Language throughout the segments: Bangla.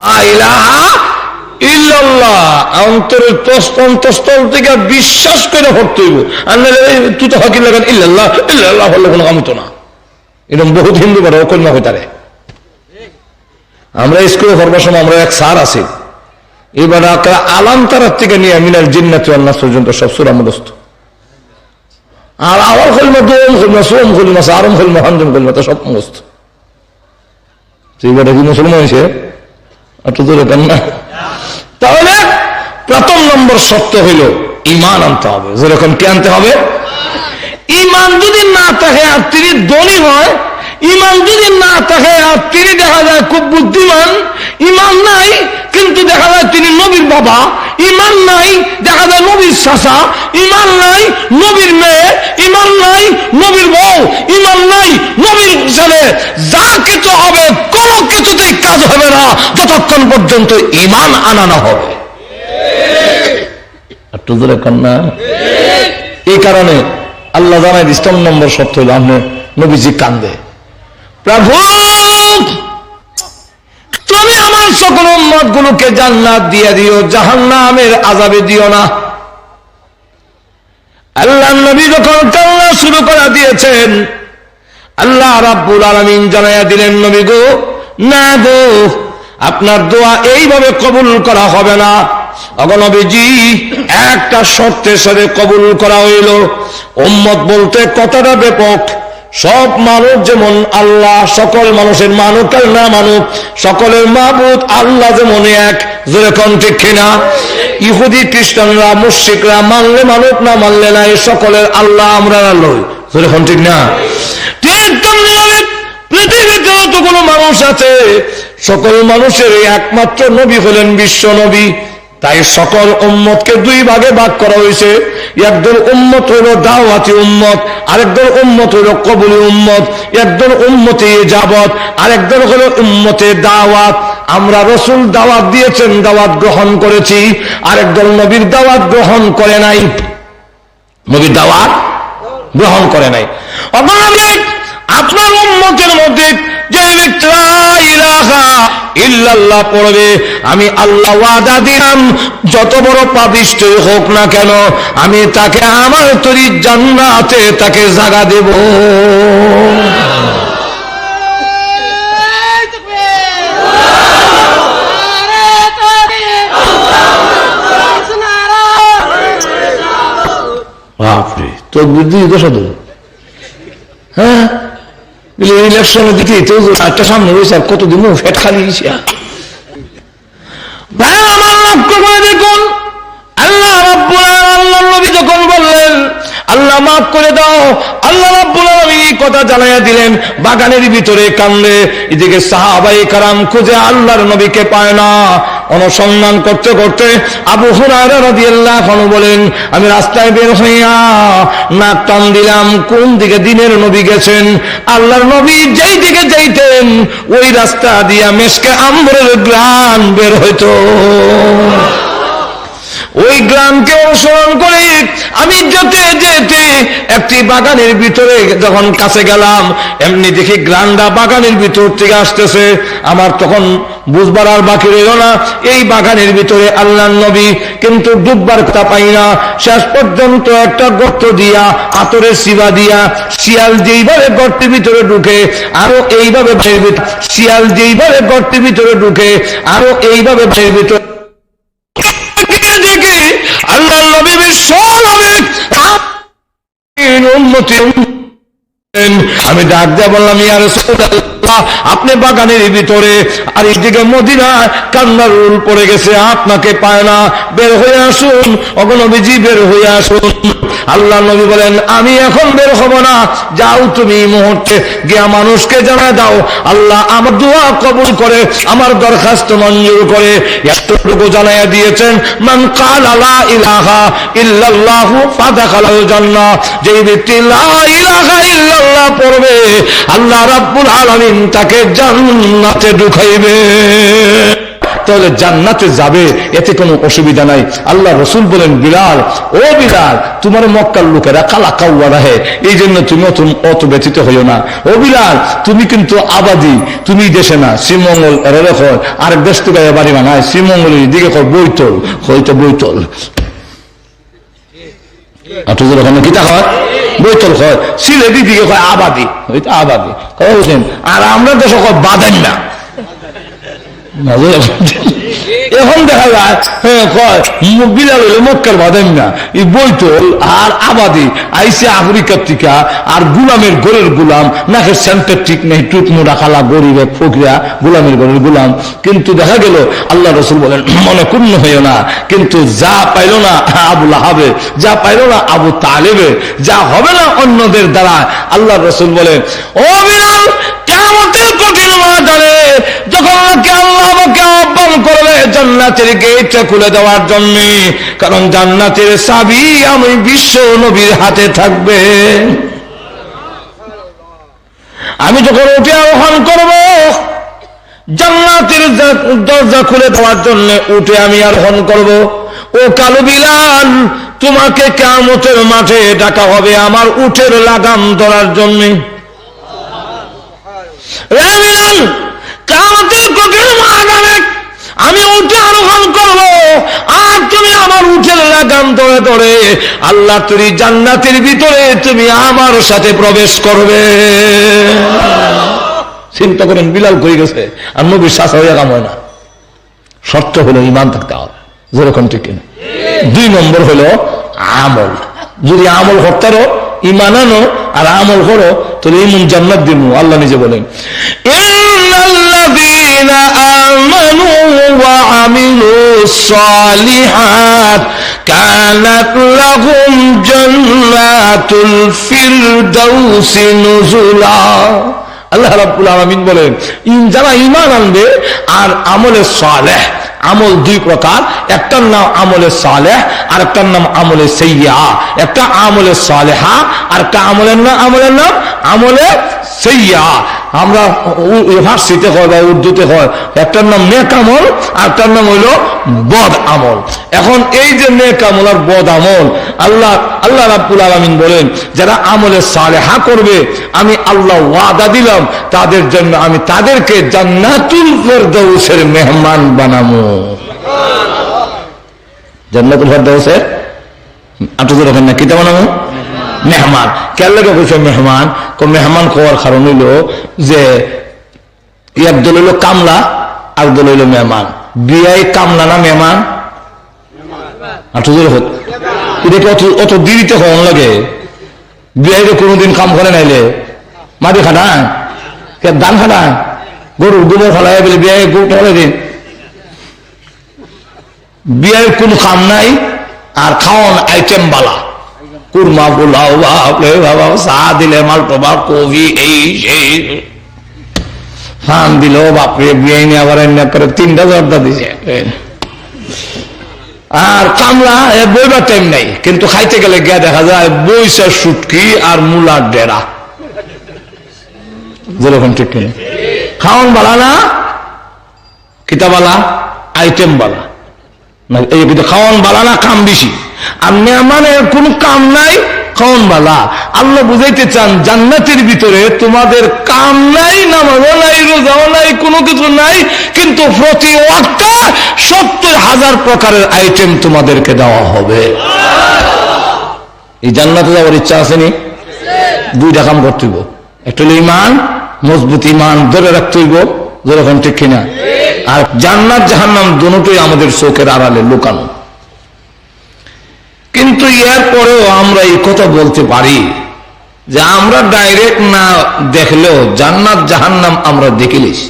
ইলাহা ইল্লাল্লাহ অন্তরের অন্তঃস্থল থেকে বিশ্বাস করে ভরতে হইব। আর তুই তো হকি লাগান ইল্লাল্লাহ ইল্লাল্লাহ হলে কোনো কাম হতো না। এরকম বহুত হিন্দু করে অকল্যা হইতারে। আমরা স্কুলে পড়বার সময় আমরা এক স্যার আছি, এবার আলাম তারার থেকে নিয়ে মিনাল জিন্নাতি ওয়ান নাস পর্যন্ত সব সূরা মুখস্থ। আর আওয়াল কলমা, দোম কলমা, সোম কলমা, আরম কলমা, হামজম কলমা তো সব মুখস্থ। এইবারটা কি মুসলমান হয়েছে? একটু দূরে কেন না? তাহলে প্রথম নম্বর শর্ত হইল ঈমান আনতে হবে। যেরকম কি আনতে হবে? ঈমান যদি না থাকে আর তিনি ধনী হয়, ঈমান যদি না থাকে আর তিনি দেখা যায় খুব বুদ্ধিমান, ঈমান নাই কিন্তু দেখা যায় তিনি নবীর বাবা, ঈমান নাই দেখা যায় নবীর চাচা, ঈমান নাই নবীর মেয়ে, ঈমান নাই নবীর বউ, ঈমান নাই নবীর ছেলে, যা কিছু হবে কোনো কিছুতেই কাজ হবে না যতক্ষণ পর্যন্ত ঈমান আনা না হবে। একটু ধরে কন্যা। এই কারণে আল্লাহ জানায় ইসলাম নম্বর শর্ত হইল আপনি নবীজি কান্দে, প্রভু তুমি আমার সকল উম্মত গুলোকে জান্নাত দিয়ে দিও, জাহান্নামের আযাবে দিও না। আল্লাহ নবী যখন কান্না শুরু করে দিয়েছেন, আল্লাহ রাব্বুল আলামিন জানাইয়া দিলেন, নবী গো না গো, আপনার দোয়া এইভাবে কবুল করা হবে না। ওগো নবীজি, একটা শর্তের সাথে কবুল করা হইল। উম্মত বলতে কথাটা ব্যাপক, সব মানুষ যেমন আল্লাহ, সকল মানুষের মানুক আর না মানুক, সকলের মাবুদ আল্লাহ যেমন এক। যেরকম ঠিক কিনা? ইহুদি খ্রিস্টানরা মুশরিকরা মানলে মানুক, না মানলে না, এই সকলের আল্লাহ আমরা লই। যেরকম ঠিক না? ঠিক তেমনিভাবে পৃথিবীতে যতগুলো মানুষ আছে সকল মানুষের একমাত্র নবী হলেন বিশ্ব নবী। তাই সকল উম্মতকে দুই ভাগে ভাগ করা হয়েছে। একদল উম্মত হইল দাওয়াতি উম্মত, আরেকদল উম্মত হইল কবুলি উম্মত। একদল উম্মতে ইজাবত, আরেকদল হলো উম্মতে দাওয়াত। আমরা রাসূল দাওয়াত দিয়েছেন, দাওয়াত গ্রহণ করেছি। আরেকদল নবীর দাওয়াত গ্রহণ করে নাই, নবীর দাওয়াত গ্রহণ করে নাই। আপনার উম্মতের মধ্যে যে ব্যক্তি লা ইলাহা ইল্লাল্লাহ পড়বে, আমি আল্লাহ ওয়াদা দিলাম যত বড় পাপিষ্ঠ হোক না কেন আমি তাকে আমার তৈরি জান্নাতে তাকে জায়গা দেব। বাপরে, তো বুদ্ধি দোষ হতো। হ্যাঁ, ইলেকশনে দিকে একটা সামনে রয়েছে, কতদিন ফেট খালি ভাই আমার লক্ষ্য করে দেখুন। আল্লাহ রাব্বুল আলামিন নবী যখন বললেন আল্লাহ মাফ করে দাও, আল্লাহ রাব্বুল আলামিন এই কথা জানাইয়া দিলেন। বাগানের ভিতরে কান্দে, এদিকে সাহাবায়ে কেরাম খুঁজে আল্লাহর নবীকে পায় না। অনুসন্ধান করতে করতে আবু হুরায়রা রাদিয়াল্লাহু আনহু বলেন, আমি রাস্তায় বের হইয়া নাক টান দিলাম, কোন দিকে দিনের নবী গেছেন। আল্লাহর নবী যেই দিকে যাইতেন ওই রাস্তা দিয়া মেশকে আম্বরের গ্রান বের হইতো। ওই গ্রামকে অনুসরণ করে আমি যেতে যেতে একটি বাগানের ভিতরে যখন কাছে গেলাম, এমনি দেখি গ্রামটা বাগানের ভিতর থেকে আসতেছে। আমার তখন বুঝবার আর বাকি রইল না, এই বাগানের ভিতরে আল্লাহর নবী, কিন্তু ডুববার কথা পাই না। শেষ পর্যন্ত একটা গর্ত দিয়া, আতরের শিবা দিয়া, শিয়াল যেইভাবে গর্তের ভিতরে ঢুকে আরো এইভাবে শিয়াল যেইভাবে গর্তের ভিতরে ঢুকে আরো এইভাবে ভিতরে দেখে আল্লাহ নবী বিশ্বনবী আমি ডাক দেয়া বললাম, ইয়া রাসূলুল্লাহ আপনি বাগানের ভিতরে, আর এইদিকে মদিনা কান্নার রোল পড়ে গেছে, আপনাকে পায় না, বের হয়ে আসুন। ওগো নবীজি বের হয়ে আসুন। আল্লাহ নবী বলেন, আমি এখন বের হব না, যাও তুমি এই মুহূর্তে গিয়া মানুষকে জানায় দাও আল্লাহ আমার দোয়া কবুল করে, আমার দরখাস্ত মঞ্জুর করে। এতটুকু জানাইয়া দিয়েছেন, মান ক্বালা লা ইলাহা ইল্লাল্লাহু ফাদাখালাল জান্নাহ, যে ব্যক্তি লা ইলাহা ইল্লাল্লাহ পড়বে আল্লাহ রাব্বুল আলামিন তাকে জান্নাতে ঢুকাইবে। তাহলে জান্নাতে যাবে, এতে কোনো অসুবিধা নাই। আল্লাহ রসুল বলেন, বিলাল, ও বিলাল, তোমার মক্কার লোকেরা কালা কাউয়া রাহে, এই জন্য তুমি অত ব্যথিত হইও না। ও বিলাল, তুমি কিন্তু আবাদি, তুমি দেশে না, শ্রীমঙ্গল এরা দেখো আরেক দেশ থেকে বাড়ি বানায়, শ্রীমঙ্গলের দিকে কয় বৈতল, হয়তো বৈতল কিতা হয়, বৈতল হয়, সিলেটি দিকে কয় আবাদি, হয়তো আবাদি। আর আমরা দেশ বাদাই না। এখন দেখা যায় বিলাল হইলে মক্কার বাদাম না, এই বৈতল আর আবাদি আইসে আফ্রিকার টিকা, আর গুলামের ঘরের গুলাম, নাকের সেন্টার ঠিক নেই, টুক মোড়া খালা গরিব এক ফকরিয়া গুলামের ঘরের গুলাম। কিন্তু দেখা গেল আল্লাহ রসুল বলেন, মনে ক্ষুণ্ণ হইও না, কিন্তু যা পাইল না আবু লাহাবে, যা পাইল না আবু তালেবে, যা হবে না অন্যদের দ্বারা, আল্লাহ রসুল বলেন, ও বিলাল, কিয়ামতের কঠিন ময়দানে যখন আল্লাহ আমাকে আহ্বান করবে জান্নাতের গেটটা খুলে দেওয়ার জন্য, কারণ জান্নাতের চাবি আমি বিশ্ব নবীর হাতে থাকবে। আমি যখন উঠে আহ্বান করব জান্নাতের দরজা খুলে দেওয়ার জন্য, উঠে আমি আহ্বান করব, ও কালো বিলাল, তোমাকে কিয়ামতের মাঠে ডাকা হবে আমার উটের লাগাম ধরার জন্য। আমি উঠে আরোহণ করবো, আর তুমি আমার উঠের লাগাম ধরে ধরে আল্লাহ তুমি জান্নাতের ভিতরে তুমি আমার সাথে প্রবেশ করবে। চিন্তা করেন, বিলাল করে গেছে, আর নবীর শ্বাস হয়ে কাম হয় না। শর্ত হলো ঈমান থাকতে হবে, যেরকম ঠিক কিনা। 2 নম্বর হলো আমল। যদি আমল করতে পারো, ঈমান আনো আর আমল করো, তাহলে ইমান জান্নাত দিমু। আল্লাহ নিজে বলেন, ইন্নাল্লাযীনা আমানু ওয়া আমিলুস সালিহাত কানাত লাহুম জান্নাতুল ফিরদাউসি নুজুলা। আল্লাহ রাব্বুল আলামিন বলেন, যারা ঈমান আনবে আর আমলে সালেহ, আমল 2 প্রকার, একটার নাম আমলে সালেহ আর একটার নাম আমলে সাইয়্যা। একটা আমলে সালেহা আর একটা আমলের নাম আমলে সাইয়্যা। আমরা ফার্সিতে হয় বা উর্দুতে হয়, একটার নাম নেক আমল আর একটার নাম হইল বদ আমল। এখন এই যে নেক আমল আর বদ আমল, আল্লাহ রাব্বুল আলামিন বলেন, যারা আমলে সালেহা করবে আমি আল্লাহ ওয়াদা দিলাম তাদের জন্য আমি তাদেরকে জান্নাতুল ফিরদাউসের মেহমান বানাবো। জান্নাতুল ফিরদাউসের আটজোর ওখানে না কিতা বানাবো, মেহমান। কেন লাগে কইছে মেহমান? মেহমান হওয়ার কারণ হইল যে একদল হইল কামলা আর দল হইল মেহমান। বিয়াই কামলা না মেহমান? আটজোর অত দেরিতে হওয়ার লাগে। বিয়াইকে কোনোদিন কাম করে নাইলে মাটি খাটান, ধান খাটান, গরুর গোবর ফেলাই বলে বিয়াই গরুটা ফেলে দিন। বিয়ের কোন কাম নাই, আর খাওয়ান আইটেম বালা, কুরমা পোলাও বাবা, চা দিলে মালটোবা কবি এই সেই ফান দিল, বাপরে বিয়ে নিয়ে আবার করে 3টা জর্দা দিছে। আর কামলা বইবার টাইম নাই, কিন্তু খাইতে গেলে গিয়া দেখা যায় বইসা সুটকি আর মুলার ডেরা, যেরকম ঠিক কিনা। খাওয়ান বালা না কিতাবালা, আইটেম বালা, এই কিন্তু খাওয়ান বালা না, কাম বেশি। আর মেহমানের কোন কাম নাই, খাওয়ান বালা। আল্লাহ বুঝাইতে চান জান্নাতের ভিতরে তোমাদের কাম নাই, নামাজও নাই, রোজাও নাই, কোনো কিছু নাই, কিন্তু প্রতি ওয়াক্তে 70,000 প্রকারের আইটেম তোমাদেরকে দেওয়া হবে। এই জান্নাতে যাওয়ার ইচ্ছা আসেনি? 2টা কাম করতে হইব। একটা হলো ঈমান, মজবুত ঈমান ধরে রাখতে হইব, যেরকম ঠিক কিনা। আর জান্নাত জাহান্নাম দুটোই আমাদের চোখের আড়ালে লুকানো। কিন্তু এর পরেও আমরা এই কথা বলতে পারি যে আমরা ডাইরেক্ট না দেখলেও জান্নাত জাহান্নাম আমরা দেখিলিস।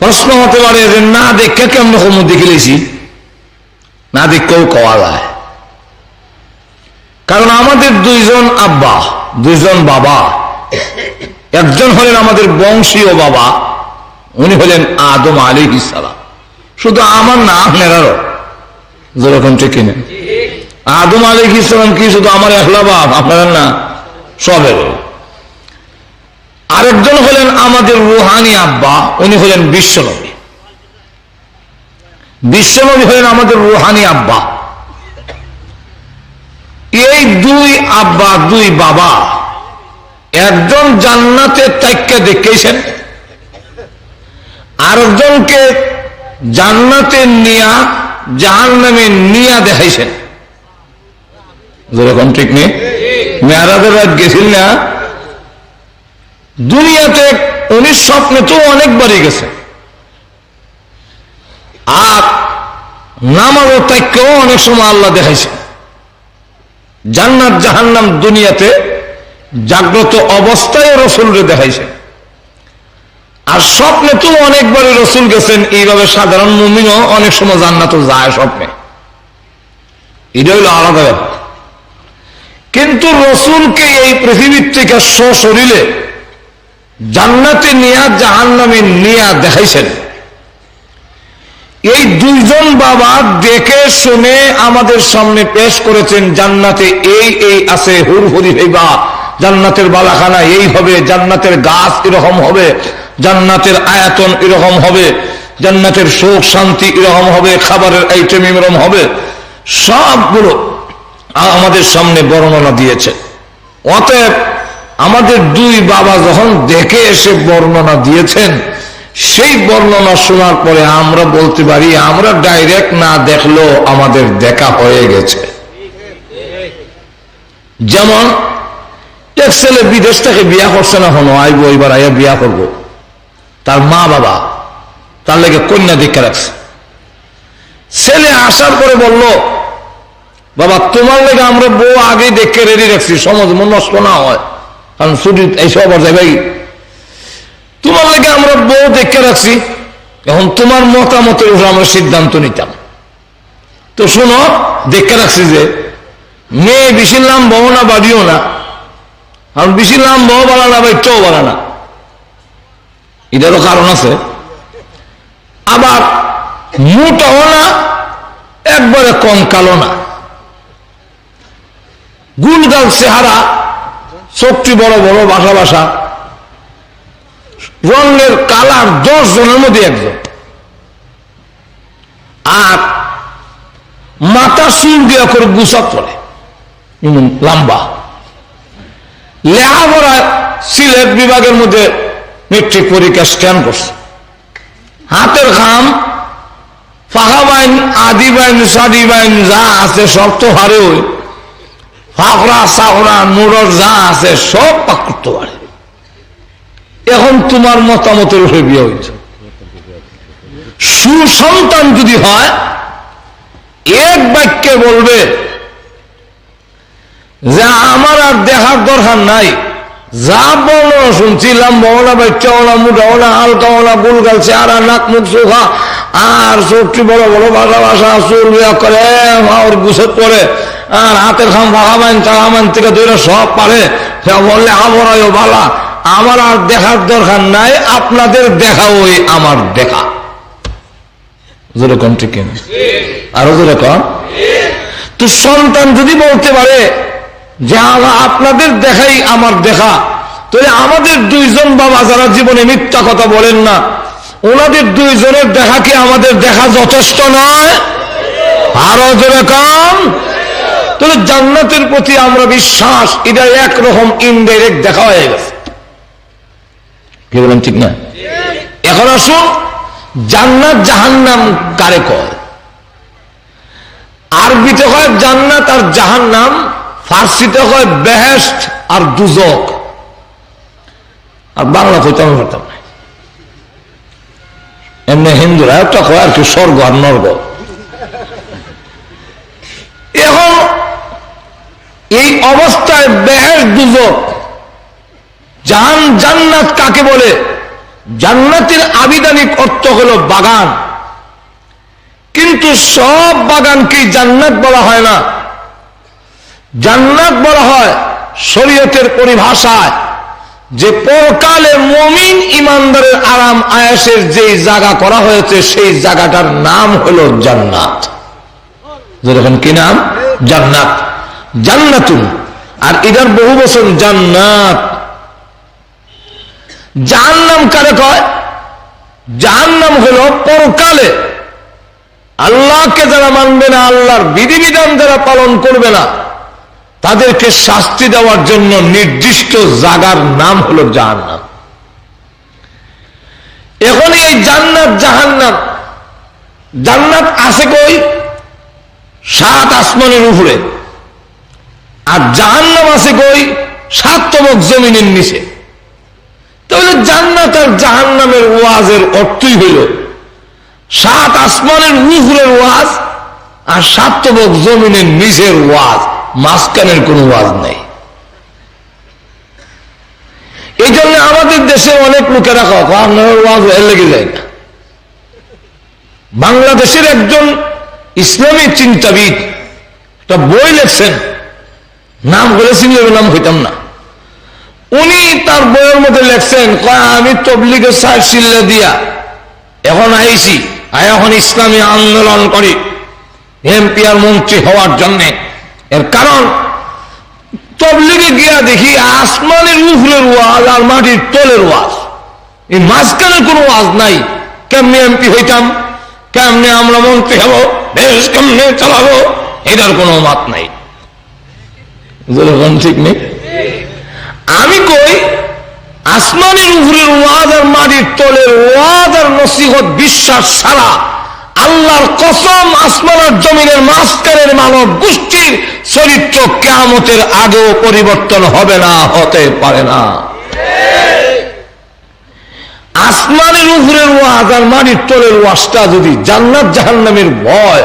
প্রশ্ন হতে পারে যে না দেখে কেমন কম দেখিলেছি, না দেখেও কওয়া যায়। কারণ আমাদের 2জন আব্বা, 2জন বাবা। একজন হলেন আমাদের বংশীয় বাবা, উনি হলেন আদম আলাইহিস সালাম। শুধু আমার না, আপনারাও যেরকম ঠিক কিনা। আদম আলাইহিস সালাম কি শুধু আমার একলা বাপ? আপনারা না, সবের। আরেকজন হলেন আমাদের রুহানি আব্বা, উনি হলেন বিশ্বনবী। বিশ্বনবী হলেন আমাদের রুহানি আব্বা। এই দুই আব্বা দুই বাবা একজন জান্নাতে তাইক্কা দেখেছেন, আরেকজনকে জান্নাতে নিয়া জাহান্নামে নিয়া দেখাইছেন। যেরকম ঠিক নেই, মেরাজের রাত গেছিল না দুনিয়াতে, উনি স্বপ্নে তো অনেকবারই গেছে, আর নামাজও তাইক্কাও অনেক সময় আল্লাহ দেখাইছে। জান্নাত জাহান্নাম দুনিয়াতে জাগ্রত অবস্থায় রসুলরে দেখাইছে, আর স্বপ্নে তো অনেকবারই রসুল গেছেন। এইভাবে সাধারণ মুমিনও অনেক সময় জান্নাত যায় স্বপ্নে, এটা হইল আলাদা ব্যাপার। কিন্তু রসুলকে এই পৃথিবীর থেকে সশরীরে জান্নাতে নিয়া জাহান্নামে নিয়া দেখাইছেন। এই দুইজন বাবা দেখে শুনে আমাদের সামনে পেশ করেছেন, জান্নাতে এই এই আছে, হুরহুরি হইবা, জান্নাতের বালাখানা এই হবে, জান্নাতের গাছ এরকম হবে, জান্নাতের আয়াতন এরকম হবে, জান্নাতের সুখ শান্তি এরকম হবে, খাবারের আইটেম এরকম হবে, সবগুলো আমাদের সামনে বর্ণনা দিয়েছে। অতএব আমাদের দুই বাবা যখন দেখে এসে বর্ণনা দিয়েছেন, সেই বর্ণনা শোনার পরে আমরা বলতে পারি আমরা ডাইরেক্ট না দেখলেও আমাদের দেখা হয়ে গেছে। যেমন এক ছেলে বিদেশ থেকে বিয়া করছে না, হনো আইব এবার আইয়া বিয়া করবো, তার মা বাবা তার লেগে কন্যা দীক্ষা রাখছে। ছেলে আসার পরে বলল, বাবা তোমার লেগে আমরা বউ আগে দেখে রেডি রাখছি, সমাজ নষ্ট না হয়, কারণ ছুটি এইসব আবার যাবে, তোমার লেগে আমরা বউ দেখে রাখছি, এখন তোমার মতামতের উপর আমরা সিদ্ধান্ত নিতাম। তো শোনো, দেখে রাখছি যে মেয়ে বেশি নাম বহ না বাড়িও না, কারণ বেশি নাম বহ বাড়া না, বাচ্চাও বাড়া না, এটারও কারণ আছে। আবার মোটাও না, একবারে কম কালো না, গুলগাল চেহারা, চোখটি বড় বড়, বাসা বাসা, রঙের কালার 10 জনের মধ্যে একজন, আর মাথা চুল দিয়া করে গুছা পড়ে লম্বা, লেখাপড়া সিলেট বিভাগের মধ্যে মেট্রিক পরীক্ষা স্ট্যান্ড করছে, হাতের খাম ফাঁকা বাইন আদি বাইন সাদি বাইন যা আছে সব তো হারে, ওই ফাঁকড়া চাকড়া নুরর যা আছে সব পাক করতে পারে। এখন তোমার মতামতের উপরে বিয়ে হয়েছে। সুসন্তান যদি হয় এক বাক্যে বলবে যে আমার আর দেখার দরকার নাই, যা বলো শুনছিলাম, বলা বাচ্চাওয়ালা মুঠাওয়ালা হালকাওয়ালা গুলগাল চেহারা, নাক মুখ চোখা, আর চোখটি বড় বড় বাসা বাসা, চুল বিয়া করে ওর গুছত পরে, আর হাতের খাম ফাঁকা বাইন টাকা মান থেকে ধরে সব পারে, বললে আবরায় বালা, আমার আর দেখার দরকার নাই, আপনাদের দেখা ওই আমার দেখা। যেরকম ঠিক কিনা, আরো যেরকম। তো সন্তান যদি বলতে পারে যে আপনাদের দেখাই আমার দেখা, তাহলে আমাদের দুইজন বাবা যারা জীবনে মিথ্যা কথা বলেন না, ওনাদের দুইজনের দেখা কি আমাদের দেখা যথেষ্ট নয়? আরো যেরকম। তাহলে জান্নাতের প্রতি আমরা বিশ্বাস, এটা একরকম ইনডাইরেক্ট দেখা হয়ে গেছে। কি বলেন ঠিক না? এখন আসুন, জান্নাত জাহান্নাম কারে কয়? আরবিতে হয় জান্নাত আর জাহান্নাম, ফার্সিতে হয় বেহেশত আর দুজক, আর বাংলা কইতে আমি পারতাম না। এমনি হিন্দুরা একটা কয় আর কি স্বর্গ আর নর্গ। এখন এই অবস্থায় বেহেশত দুজক, জান্নাত কাকে বলে? জান্নাতের আবিধানিক অর্থ হলো বাগান, কিন্তু সব বাগানকে জান্নাত বলা হয় না। জান্নাত বলা হয় শরীয়তের পরিভাষায় যে পরকালে মুমিন ইমানদারের আরাম আয়েশের যে জায়গা করা হয়েছে, সেই জায়গাটার নাম হলো জান্নাত। যেরকম কি নাম? জান্নাত, জান্নাতুন। আর এটার বহু বচন জান্নাত। জাহান্নাম কারে কয়? জাহান্নাম হলো পরকালে আল্লাহকে যারা মানবে না, আল্লাহর বিধিবিধান যারা পালন করবে না, তাদেরকে শাস্তি দেওয়ার জন্য নির্দিষ্ট জায়গার নাম হলো জাহান্নাম। এখন এই জান্নাত জাহান্নাম, জান্নাত আছে কই? 7 আসমানের উপরে। আর জাহান্নাম আছে কই? 7 তবক জমিনের নিচে। তাহলে জান্নাত আর জাহান্নামের ওয়াজের অর্থই হইল 7 আসমানের উপরের ওয়াজ আর 7 তবক জমিনের নিচের ওয়াজ, মাঝখানের কোন ওয়াজ নেই। এই জন্য আমাদের দেশে অনেক লোকেরা আপনার ওয়াজ লেগে যায় না। বাংলাদেশের একজন ইসলামী চিন্তাবিদ একটা বই লেখছেন, নাম বলেছিল, নাম হইতাম না। উনি তার বইয়ের মধ্যে লেখছেন, আমি তবলিগের সাহেব সিল্লা দিয়া এখন আইছি, এখন ইসলামী আন্দোলন করি এমপি আর মন্ত্রী হওয়ার জন্য। এর কারণ তবলিগে গিয়া দেখি আসমানের উপরের ওয়াজ আর মাটির তলের ওয়াজ, এই মাঝখানের কোনো ওয়াজ নাই। কেমনে এমপি হইতাম, কেমনে আমরা মন্ত্রী হব, দেশ কেমনে চালাবো, এটার কোনো মত নাই। ঠিক নেই। আমি কই আসমানের উপরের ওয়াজ আর মাটির তলের ওয়াজ আর নসিহত বিশ্বাস ছাড়া আল্লাহর কসম আসমান আর জমিনের মাঝখানের মানব গোষ্ঠীর চরিত্র কিয়ামতের আগেও পরিবর্তন হবে না, হতে পারে না। আসমানের উপরের ওয়াজ আর মাটির তলের ওয়াজটা যদি জান্নাত জাহান্নামের ভয়,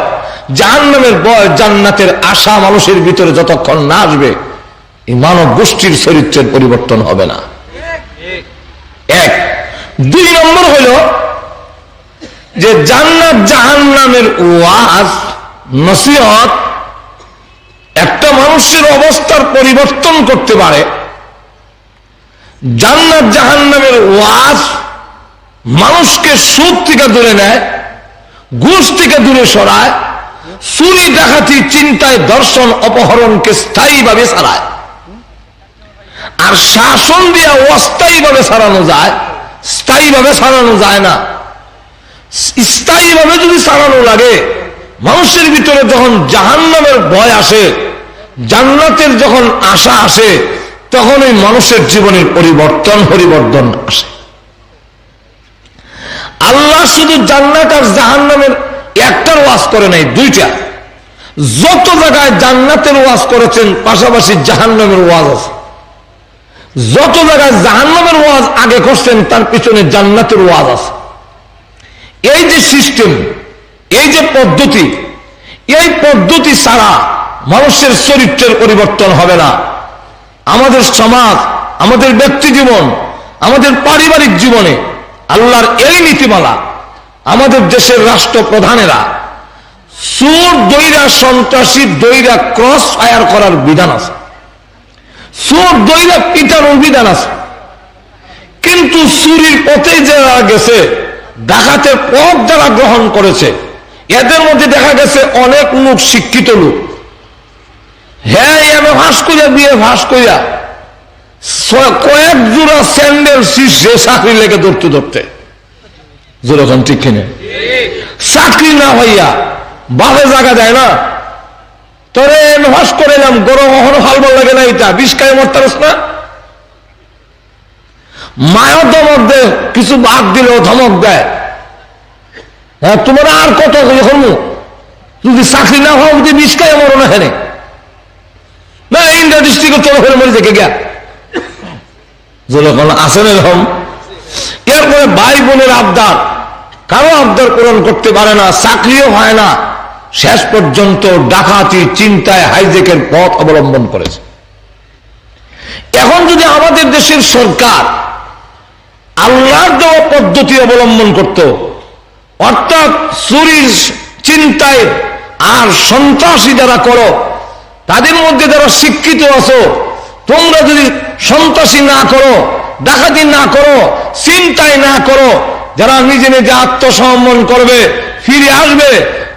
জাহান্নামের ভয় জান্নাতের আশা মানুষের ভিতরে যতক্ষণ না আসবে, এই মানব গোষ্ঠীর চরিত্রের পরিবর্তন হবে না। 1 2 নম্বর হইল যে জান্নাত জাহান্নামের ওয়াজ নসিহত একটা মানুষের অবস্থার পরিবর্তন করতে পারে। জান্নাত জাহান্নামের ওয়াজ মানুষকে সুদ থেকে দূরে নেয়, ঘুষ থেকে দূরে সরায়, চুরি ডাকাতি চিন্তায় দর্শন অপহরণকে স্থায়ীভাবে ছাড়ায়। আর শাসন দিয়ে অস্থায়ীভাবে ছাড়ানো যায়, স্থায়ীভাবে ছাড়ানো যায় না। স্থায়ীভাবে যদি ছাড়ানো লাগে, মানুষের ভিতরে যখন জাহান্নামের ভয় আসে, জান্নাতের যখন আশা আসে, তখন এই মানুষের জীবনের পরিবর্তন আসে। আল্লাহ শুধু জান্নাত আর জাহান্নামের একটার ওয়াজ করে নাই, 2টা। যত জায়গায় জান্নাতের ওয়াজ করেছেন, পাশাপাশি জাহান্নামের ওয়াজ আছে। যত জায়গায় জাহান্নামের ওয়াজ আগে করছেন, তার পিছনে জান্নাতের ওয়াজ আছে। এই যে সিস্টেম, এই যে পদ্ধতি, এই পদ্ধতি ছাড়া মানুষের চরিত্রের পরিবর্তন হবে না। আমাদের সমাজ, আমাদের ব্যক্তি জীবন, আমাদের পারিবারিক জীবনে আল্লাহর এই নীতিমালা, আমাদের দেশের রাষ্ট্রপ্রধানেরা চোর দইরা, সন্ত্রাসী দইরা ক্রস ফায়ার করার বিধান আছে, চোর দইরা পিটানোর বিধান আছে। কিন্তু চুরির পথে যারা গেছে, ডাকাতের পথ যারা গ্রহণ করেছে, এদের মধ্যে দেখা গেছে অনেক লোক শিক্ষিত লোক। হ্যাঁ, এম ফাঁস করিয়া, বিয়ে ফাঁস করিয়া কয়েক জোড়া স্যান্ডেল শীর্ষে চাকরি লেগে ধরতে যেরকম, ঠিক কিনে চাকরি না হইয়া বাপে জায়গা দেয় না। তোরে ফাঁস করে এলাম, গরম কখনো হালবার লাগে না, এটা বিষকায় মরতারস না। মায়ও ধমক দেয়, কিছু বাদ দিলেও ধমক দেয়। হ্যাঁ, তোমার আর কত করবো, যদি চাকরি না হওয়া যদি বিষকায় মরো না। হেনে না, ইন্ডিয়া ডিস্ট্রিক্টের তরফের মরে দেখে গিয়া যেরকম আছেন এরকম। এরপরে ভাই বোনের আবদার, কারো আবদার পূরণ করতে পারে না, চাকরিও হয় না, শেষ পর্যন্ত ডাকাতি চিন্তায় হাইজেকের পথ অবলম্বন করেছে। এখন যদি আমাদের দেশের সরকার আল্লাহর দেওয়া পদ্ধতি অবলম্বন করত, অর্থাৎ চুরির চিন্তায় আর সন্ত্রাসী যারা করো, তাদের মধ্যে যারা শিক্ষিত আছো, তোমরা যদি সন্ত্রাসী না করো, ডাকাতি না করো, চিন্তায় না করো, যারা নিজে নিজে আত্মসমর্পণ করবে, ফিরে আসবে,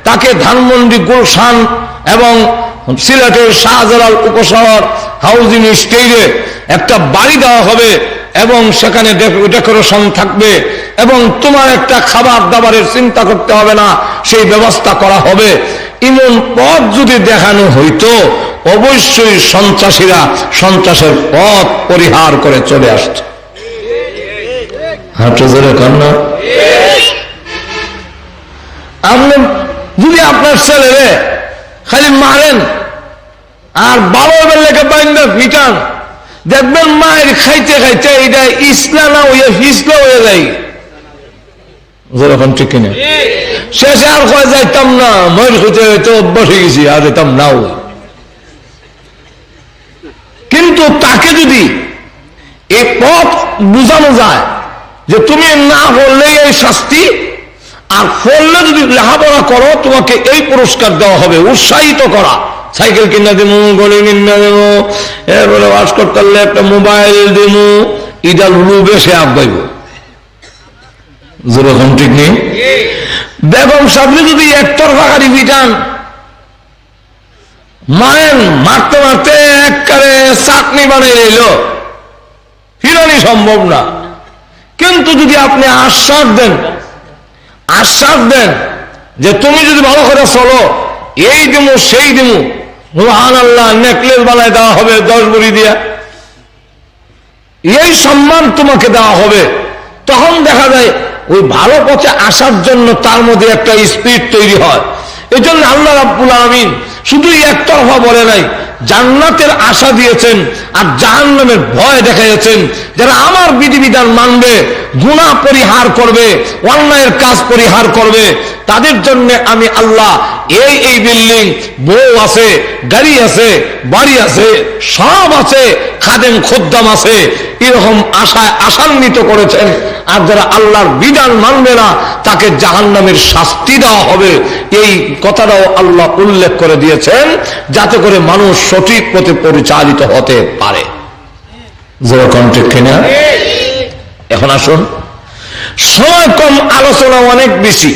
তাকে ধানমন্ডি, গুলশান এবং সিলেটের শাহজালাল উপশহর হাউজিং স্টেটে একটা বাড়ি দেওয়া হবে এবং সেখানে ডেকোরেশন থাকবে এবং তোমার একটা খাবার দাবারের চিন্তা করতে হবে না, সেই ব্যবস্থা করা হবে। এমন পথ যদি দেখানো হইতো অবশ্যই সন্ত্রাসীরা সন্ত্রাসের পথ পরিহার করে চলে আসত। হাঁটু জোরে কন্যা, আপনি যদি আপনার ছেলেরে খালি মারেন আর বাবার বেলাকে বাইন্দা পিটান, দেখবেন মায়ের খাইতে খাইতে এটা ইসলা না হইয়া ফিসলা হয়ে যায়। যেরকম ঠিক কিনা? শেষে আর কয়ে যাইতাম না, মায়ের খাইতে হয়তো অভ্যাস হয়ে গেছি, আর যেতাম নাও। কিন্তু তাকে যদি এই পথ বুঝানো যায় যে তুমি না পড়লে এই শাস্তি, আর পড়লে যদি লেখাপড়া করো তোমাকে এই পুরস্কার দেওয়া হবে, উৎসাহিত করা, সাইকেল কিনা দেবো, গড়ি কিনা দেবো, এরপরে ওয়াশ করতে পারলে একটা মোবাইল দেবো, ইটা লুবে সে আগাইব। যেরকম ঠিক নেই? বেগম সাবলি যদি একতরফা গাড়ি পিটান, মায়ের মারতে মারতে একবারে চাটনি বানিয়ে নিল, ফিরানি সম্ভব না। কিন্তু যদি আপনি আশ্বাস দেন যে তুমি যদি ভালো করে চলো, এই দিমু সেই দিমু, সুবহানাল্লাহ, নেকলেস বানায় দেওয়া হবে 10 ভরি দিয়া, এই সম্মান তোমাকে দেওয়া হবে, তখন দেখা যায় ওই ভালো পথে আসার জন্য তার মধ্যে একটা স্পিরিট তৈরি হয়। এই জন্য আল্লাহ রাব্বুল আলামিন শুধু একতরফা বলে নাই, জান্নাতের আশা দিয়েছেন আর জাহান্নামের ভয় দেখাইছেন। যারা আমার বিধিবিধান মানবে, গুনাহ পরিহার করবে, অন্যায়ের কাজ পরিহার করবে, তাদের জন্য আমি আল্লাহ এই বিল্ডিং, বউ আছে, গাড়ি আছে, বাড়ি আছে, সব আছে, খাদেম খোদ্দাম আছে, এরকম আশায় আশান্বিত করেছেন। আর যারা আল্লাহর বিধান মানবে না তাকে জাহান্নামের শাস্তি দেওয়া হবে, এই কথাটাও আল্লাহ উল্লেখ করে দিয়েছেন, যাতে করে মানুষ সঠিক পথে পরিচালিত হতে পারে। যেরকম ঠিক কিনা? এখন আসুন, সময় কম, আলোচনা অনেক বেশি।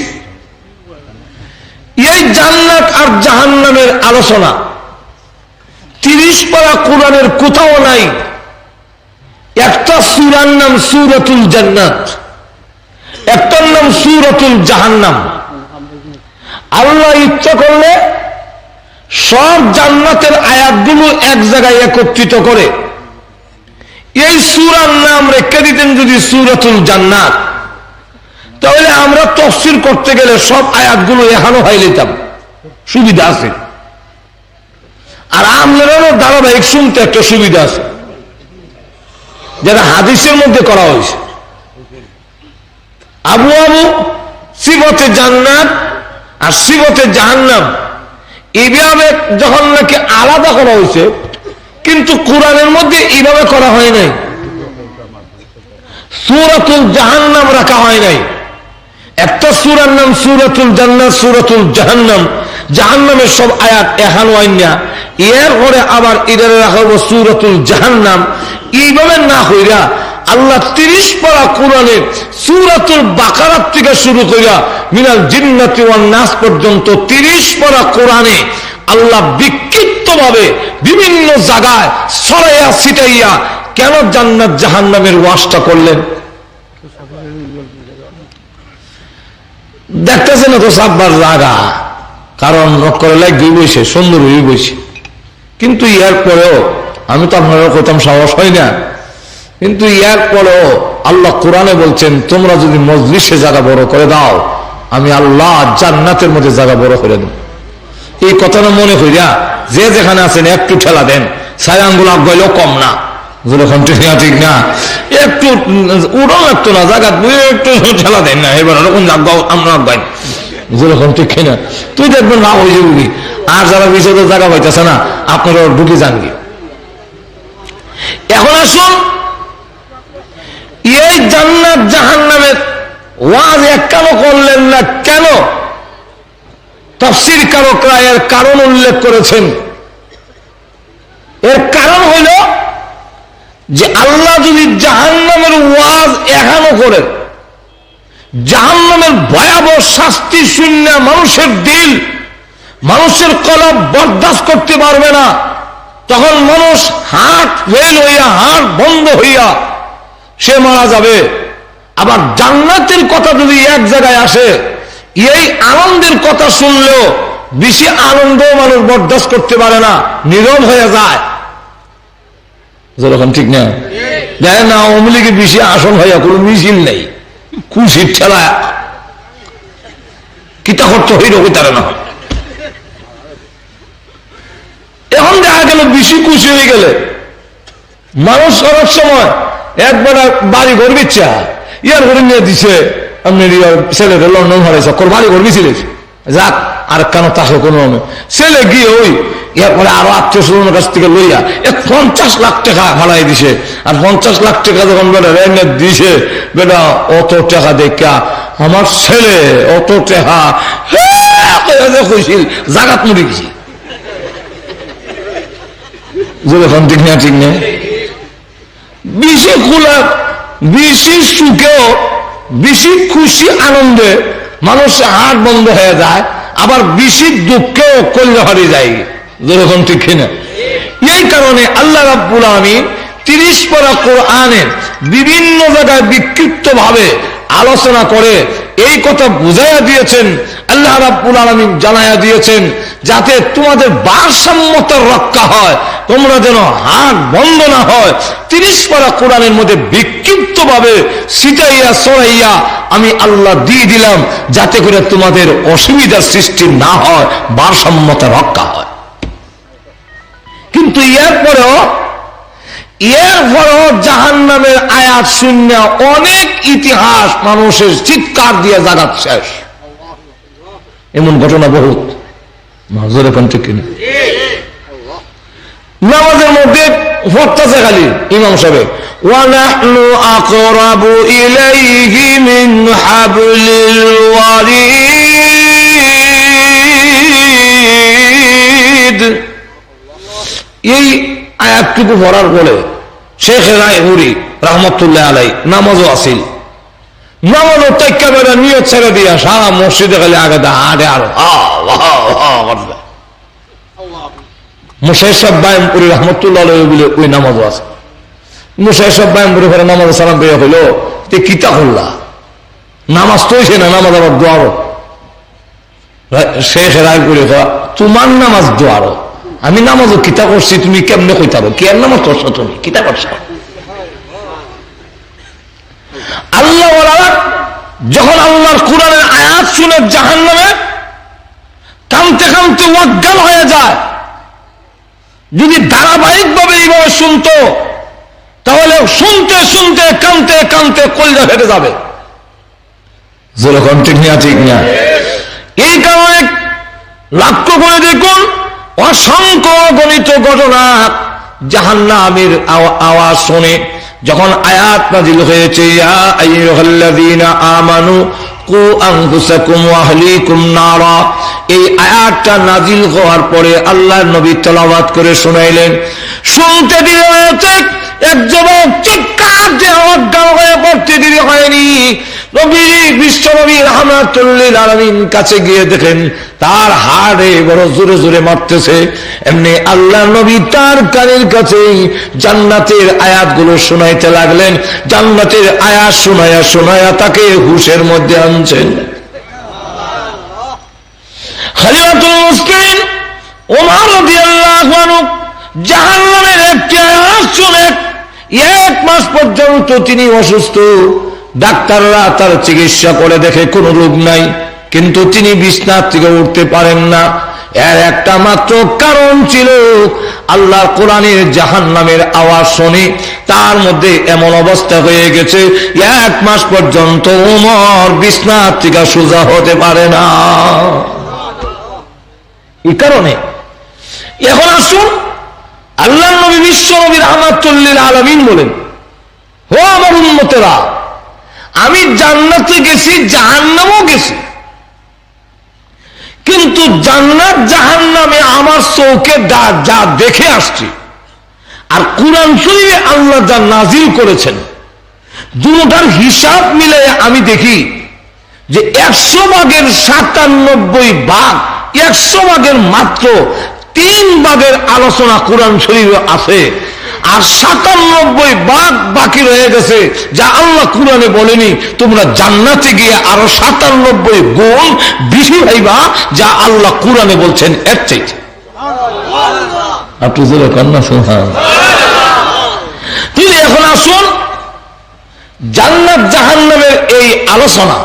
এই জান্নাত আর জাহান্নামের আলোচনা 30 পারা কোরআনের কোথাও নাই। একটা সূরার নাম সূরাতুল জান্নাত, একটার নাম সূরাতুল জাহান্নাম। আল্লাহ ইচ্ছা করলে সব জান্নাতের আয়াতগুলো এক জায়গায় একত্রিত করে এই সূরার নাম রেখে দিতেন যদি সূরাতুল জান্নাত, তাহলে আমরা তাফসীর করতে গেলে সব আয়াতগুলো এখানে হয়ে নিতাম, সুবিধা আছে। আর আপনারাও ধারাবাহিক শুনতে একটা সুবিধা আছে, যেটা হাদিসের মধ্যে করা হয়েছে। আবু সিফতে জান্নাত আর সিফতে জাহান্নাম এইভাবে যখন নাকি আলাদা করা হয়েছে, কিন্তু কোরআনের মধ্যে এইভাবে করা হয় নাই, সূরাতুল জাহান্নাম রাখা হয় নাই। একটা সূরার নাম সূরাতুল জান্নাত, সূরাতুল জাহান্নাম, জাহান্নামের সব আয়াত এখানে হয় না, এর পরে আবার এটারে রাখা হবো সূরাতুল জাহান্নাম। এইভাবে না হইরা আল্লাহ 30 পারা কোরআনের সূরাতুল বাকারা থেকে শুরু করিয়া মিনাল জিন্নাতি ওয়ান নাস পর্যন্ত 30 পারা কোরআনে আল্লাহ বিক্ষিপ্তভাবে বিভিন্ন জায়গায় ছড়াইয়া ছিটাইয়া কেন জান্নাত জাহান্নামের ওয়াজটা করলেন? দেখতেছে না তো সাববার জায়গা, কারণ করে লাগবে বসে, সুন্দর হয়ে বসে। কিন্তু ইয়ার পরেও আমি তো আপনারা কোথাও সাহস হয় না, কিন্তু ইয়ার পরেও আল্লাহ কোরআনে বলছেন, তোমরা যদি মজলিসে জায়গা বড় করে দাও, আমি আল্লাহ জান্নাতের মধ্যে জায়গা বড় করে দেব। এই কথাটা মনে করিয়া যে যেখানে আছেন একটু ঠেলা দেন, ছায়াঙ্গুল আগাইলেও কম না। যেরকম ঠিক না, একটু উড়ো লাগতো না, জায়গা একটু ঠেলা দেন না, এবার ওরকম আমরা আগাই। যেরকম ঠিক না, তুই দেখবেন না হয়ে যাবি। আর যারা বিষয় জায়গা পাইতেছে না, আপনারা ঢুকে যান গিয়ে। এখন আসুন, এই জান্নাত জাহান্নামের ওয়াজ এককালও করলেন না কেন? তাফসীর কারকরা এর কারণ উল্লেখ করেছেন। এর কারণ হইল যে আল্লাহ যদি জাহান্নামের ওয়াজ এখানো করেন, জাহান্নামের ভয়াবহ শাস্তি শূন্য মানুষের দিল, মানুষের কলব বরদাস্ত করতে পারবে না, তখন মানুষ হার্ট ফেল হইয়া, হার্ট বন্ধ হইয়া সে মারা যাবে। আবার জান্নাতের কথা যদি এক জায়গায় আসে, এই আনন্দের কথা শুনলেও বেশি আনন্দ মানুষ বরদাস্ত করতে পারে না, নীরব হয়ে যায়। যেরকম ঠিক না দেখেন না, আওয়ামী লীগে বেশি আসন হইয়া কোনো মিছিল নেই, খুশির ঠেলা কিতা করতে হইল তারা না। এখন দেখা গেল বেশি খুশি হয়ে গেলে মানুষ সবার সময় একবার বাড়ি ঘর বিচ্ছা ইয়ার ঘরে নিয়ে দিছে, আপনি ছেলেটা লন্ডন হারাইছে বাড়ি ঘর গেছিলেন, যাক আর কেন তাকে কোনো ছেলে গিয়ে ওই এরপরে আরো আত্মীয় স্বজনের কাছ থেকে লইয়া 50 লাখ টাকা হারাই দিছে। আর 50 লাখ টাকা যখন বেটা রেনে দিছে, বেটা অত টাকা দেখা আমার ছেলে অত টাকা হয়েছিল জাগাত মরে গেছি। যখন ঠিক না ঠিক না বেশি খোলা বেশি সুখেও বেশি খুশি আনন্দে মানুষের হাট বন্ধ হয়ে যায়, আবার বেশি দুঃখেও কল্যাণ হারিয়ে যায়। যেরকম ঠিক কিনা? এই কারণে আল্লাহ রাব্বুল আলামিন 30 পারা কোরআনের বিভিন্ন জায়গায় বিক্ষিপ্ত ভাবে আলোচনা করে এই কথা বুঝাইয়া দিয়েছেন। আল্লাহ রাব্বুল আলামিন জানাইয়া দিয়েছেন যাতে তোমাদের ভারসাম্যতা রক্ষা হয়, তোমরা যেন হাট বন্ধ না হয়। 30 পারা কোরআনের মধ্যে বিক্ষিপ্ত ভাবে ছিটাইয়া ছড়াইয়া আমি আল্লাহ দিয়ে দিলাম যাতে করে তোমাদের অসুবিধার সৃষ্টি না হয়, ভারসাম্যতা রক্ষা হয়। কিন্তু এরপরেও জাহান্নামের আয়াত শূন্য অনেক ইতিহাস মানুষের চিৎকার দিয়ে জাগাত শেষ, এমন ঘটনা বহুত। নামাজের মধ্যে পড়তেছে খালি ইমাম সাহেব ওয়ানাহনু আকরাবু ইলাইহি মিন হাবলিল ওয়ারিদ। এই আয়াতটুকু পড়ার পরে শেখ রায়হুরি রহমতুল্লাহ আলাই নামাজও আসিল, নামাজও টেক্কা বেড়া নিয়ত ছেড়ে দিয়া সারা মসজিদে খালি আগে হাঁটে আর মুসাইর সাহেব বায়ামপুরি রহমতুল্লাহ আলাই বলে ওই নামাজও আছে। মুসাইর সাহেব বায়ামপুরি ঘরে নামাজ সালাম পেয়ে হইল কিতা করলা, নামাজ তো হয়েছে না, নামাজ আবার দোয়ারো। শেখ রায়পুরি তোমার নামাজ দোয়ারো, আমি নামাজও কিতা করছি, তুমি কেমনে কইতে পারো কি আর নামাজ করছো, তুমি কিতা করছো? আল্লাহ যখন আল্লাহর কোরআনের আয়াত শুনে জাহান্নামে কামতে কামতে অজ্ঞান হয়ে যায়, যদি ধারাবাহিক ভাবে এইভাবে শুনতো তাহলে শুনতে শুনতে কামতে কামতে কলজা ফেটে যাবে। যেরকম ঠিক না ঠিক না? এই কারণে লক্ষ্য করে দেখুন অসংখ্য গণিত ঘটনা জাহান্নামের আওয়াজ শুনে যখন আয়াত নাযিল হয়েছে ইয়া আইয়ুহাল্লাযীনা আমানু কু আনফুসাকুম ওয়া আহলিকুম নারা, এই আয়াতটা নাযিল হওয়ার পরে আল্লাহর নবী তেলাওয়াত করে শোনাইলেন। শুনতে দেরি হয়েছে, এক যুবক চিৎকার দিয়ে অজ্ঞান হয়ে পড়তে দেরি হয়নি। নবী বিশ্বনবী রাহমাতুল্লিল আলামিন কাছে গিয়ে দেখেন তার হাড়ে বড় জোরে জোরে মারতেছে। এমনি আল্লাহ নবী তার কানের কাছে জান্নাতের আয়াতগুলো শোনাইতে লাগলেন। জান্নাতের আয়াত শোনায়া শোনায়া তাকে হুশের মধ্যে আনছেন। খলিফাতুল মুসলিমিন ওমর রাদিয়াল্লাহু আনহু জাহান্নামের একটি আয়াত শুনে 1 মাস পর্যন্ত তিনি অসুস্থ। ডাক্তাররা তার চিকিৎসা করে দেখে কোনো রোগ নাই, কিন্তু তিনি বিছানা থেকে উঠতে পারেন না। এর একটা মাত্র কারণ ছিল আল্লাহর কোরআনের জাহান্নামের আওয়াজ শুনে তার মধ্যে এমন অবস্থা হয়ে গেছে 1 মাস পর্যন্ত ওমর বিছানা থেকে সোজা হতে পারে না। এই কারণে এখন আসুন আল্লাহর নবী বিশ্ব নবী রাহমাতুল্লিল আলামিন বলেন, ও আমার উম্মতেরা, আমি জান্নাতে গেছি, জাহান্নামও গেছি, কিন্তু জান্নাত জাহান্নামে আমার চোখে যা দেখে আসছি আর কোরআন শরীফে আল্লাহ যা নাজিল করেছেন দুটার হিসাব মিলে আমি দেখি যে 100 ভাগের 97 ভাগ, 100 ভাগের মাত্র 3 ভাগের আলোচনা কোরআন শরীফে আছে। আর 97 বাকি রয়ে গেছে যা আল্লাহ কুরআনে বলেনি। তোমরা জান্নাতে গিয়ে আরো 97 গুণ বেশি পাইবা যা আল্লাহ কুরআনে বলছেন এর চাইতে। আপনি জোরে কন্যা তিনি এখন আসুন জান্নাত জাহান্নামের এই আলোচনা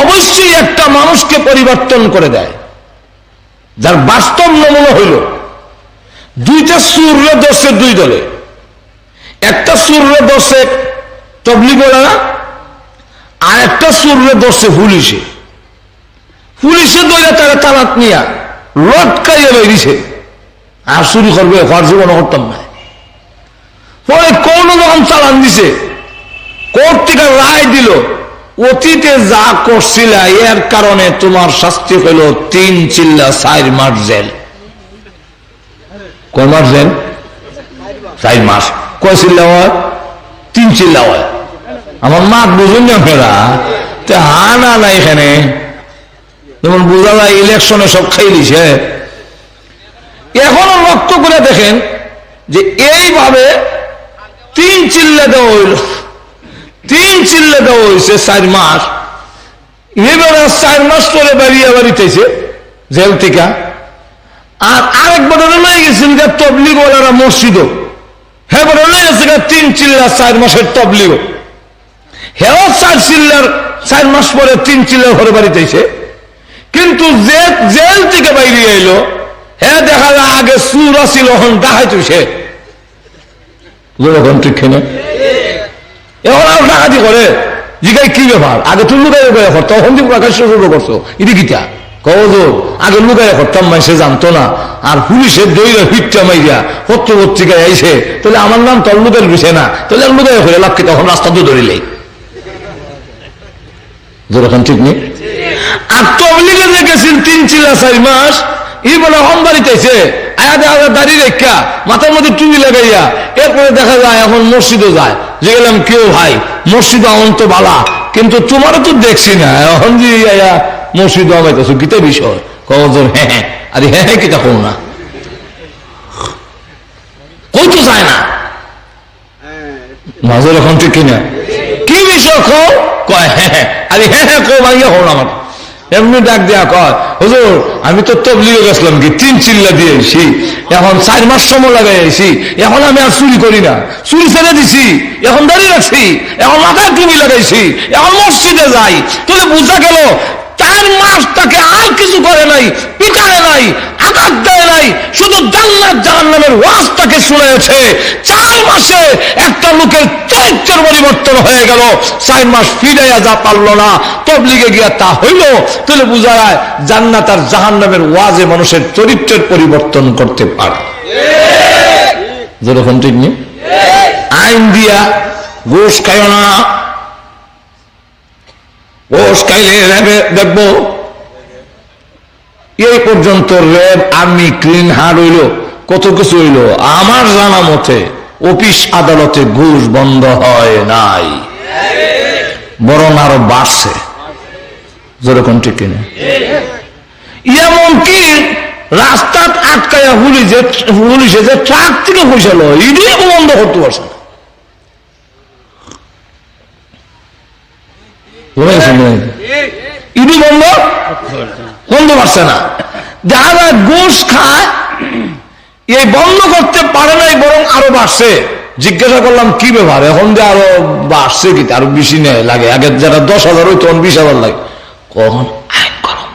অবশ্যই একটা মানুষকে পরিবর্তন করে দেয়, যার বাস্তব নমুনা হইল দুইটা সুররে দর্শে দুই দলে, একটা সুররে দর্শে তবলিগরা আর একটা সুররে দর্শে পুলিশে। পুলিশে দইলে তারা তালাত নিয়া লটকাইয়া বেরিয়েছে আর চুরি করবে, ঘর জীবন করতাম না। পরে কোন যখন চালান দিছে, কোর্ট থেকে রায় দিল অতীতে যা করছিল এর কারণে তোমার শাস্তি হইল 3 চিল্লা 4 মাস জেল। কয় মাস জেল? 4 মাস। কয় চিল্লা হয়? 3 চিল্লা হয়। আমার মা বুঝুন না ফেরা হানা না এখানে, যেমন বোঝা যায় ইলেকশনে সব খাই দিছে। এখনো লক্ষ্য করে দেখেন যে এইভাবে 3 চিল্লা দেওয়া হইল, 3 চিল্লা দেওয়া হয়েছে 4 মাস। এবারে 4 মাস পরে বেরিয়ে বাড়িতেছে জেল থেকে। আর আরেকবার লয়ে গেছিল তবলিগওয়ালারা মসজিদও, হ্যাঁ বলে লয়ে গেছে 3 চিল্লা 4 মাসের তবলিগ। হ্যাঁ 4 চিল্লার 4 মাস পরে 3 চিল্লার ঘরে বাড়িতেছে। কিন্তু যে জেল থেকে বাইরে এলো হ্যাঁ দেখা যায় আগে সুর আসিল, এখন ডাকাইতো সে ঠিক কিনা। এখন আর ডাকাতি করে জিগাই কি ব্যাপার, আগে তুই লুকাই করতো তখন তুমি প্রকাশ্য শুরু করছো ইদি গীতা কবো আগে লুকাই করতাম মাই সে জানতো না। আর পুলিশের দইরা হিটটা মাইরা পত্র পত্রিকায় আইসে, তাহলে আমার নাম তোর লুকের বিষয় না, তাহলে লুকাই করে লাভকে তখন রাস্তা তো ধরিলেই যেরকম ঠিক নেই। আর তবলিগে যে গেছিল 3 চিল্লা 4 মাস ই বলে হম বাড়িতেছে আয়া দেখা যায় দাঁড়িয়ে রেখা মাথার মধ্যে টুপি লাগাইয়া। এরপরে দেখা যায় এখন মসজিদও যায়। যে গেলাম কেউ ভাই মসজিদ এখন তো বালা, কিন্তু তোমারও তো দেখছি না এখন যে মসজিদ আমাইতেছ গীতা বিষয় কজন হ্যাঁ হ্যাঁ আরে হ্যাঁ হ্যাঁ কিতা কো না কই তো যায় না মাঝে এখন ঠিক কিনা কি বিষয় কো কয় হ্যাঁ হ্যাঁ আরে হ্যাঁ হ্যাঁ কো ভাইয়া হল আমার এমনি ডাক দেয়া কয় হুজুর আমি তো তবলিগে গেছিলাম কি 3 চিল্লা দিয়ে আইছি, এখন 4 মাস সময় লাগাই আইছি, এখন আমি আর চুরি করি না, চুরি ছেড়ে দিছি, এখন দাঁড়িয়ে রাখছি, এখন মাথায় টুপি লাগাইছি, এখন মসজিদে যাই। তাহলে বোঝা গেল 4 মাস তাকে আর কিছু করে নাই, পিটায় নাই, আঘাত দেয় নাই, শুধু জান্নাত জাহান্নামের ওয়াজ তাকে শুনেছে। 4 মাসে একটা লোকের চরিত্রের পরিবর্তন হয়ে গেল। 4 মাস ফিরাইয়া যা পারল না তবলিগে গিয়া তা হইল। তাহলে বোঝা যায় জান্নাত আর জাহান্নামের ওয়াজে মানুষের চরিত্রের পরিবর্তন করতে পারে। যেরকম ঠিক নেই আইন দিয়া ঘুষ খাইও না, ঘুষ খাইলে দেখবো এই পর্যন্ত র্যাব আর্মি ক্লিন হার্ড হইল, কত কিছু হইল। আমার জানা মতে অফিস আদালতে ঘুষ বন্ধ হয় নাই, বরং আরো বাড়ছে। যেরকম ঠিক কিনা এমনকি রাস্তা আটকায়া পুলিশে যে ট্রাক থেকে পয়সা লো ইডিও বন্ধ করতে পারছে না। ইডি বন্ধ বন্ধ পারছে না। যারা ঘুষ খায় এই বন্ধ করতে পারে নাই, বরং আরো বাড়ছে। জিজ্ঞাসা করলাম কি ব্যাপার, এখন যে আরো বাড়ছে কি আরো বেশি নেই লাগে, আগে যারা 10,000 হইতো 20,000 লাগে। কখন আইন গরম,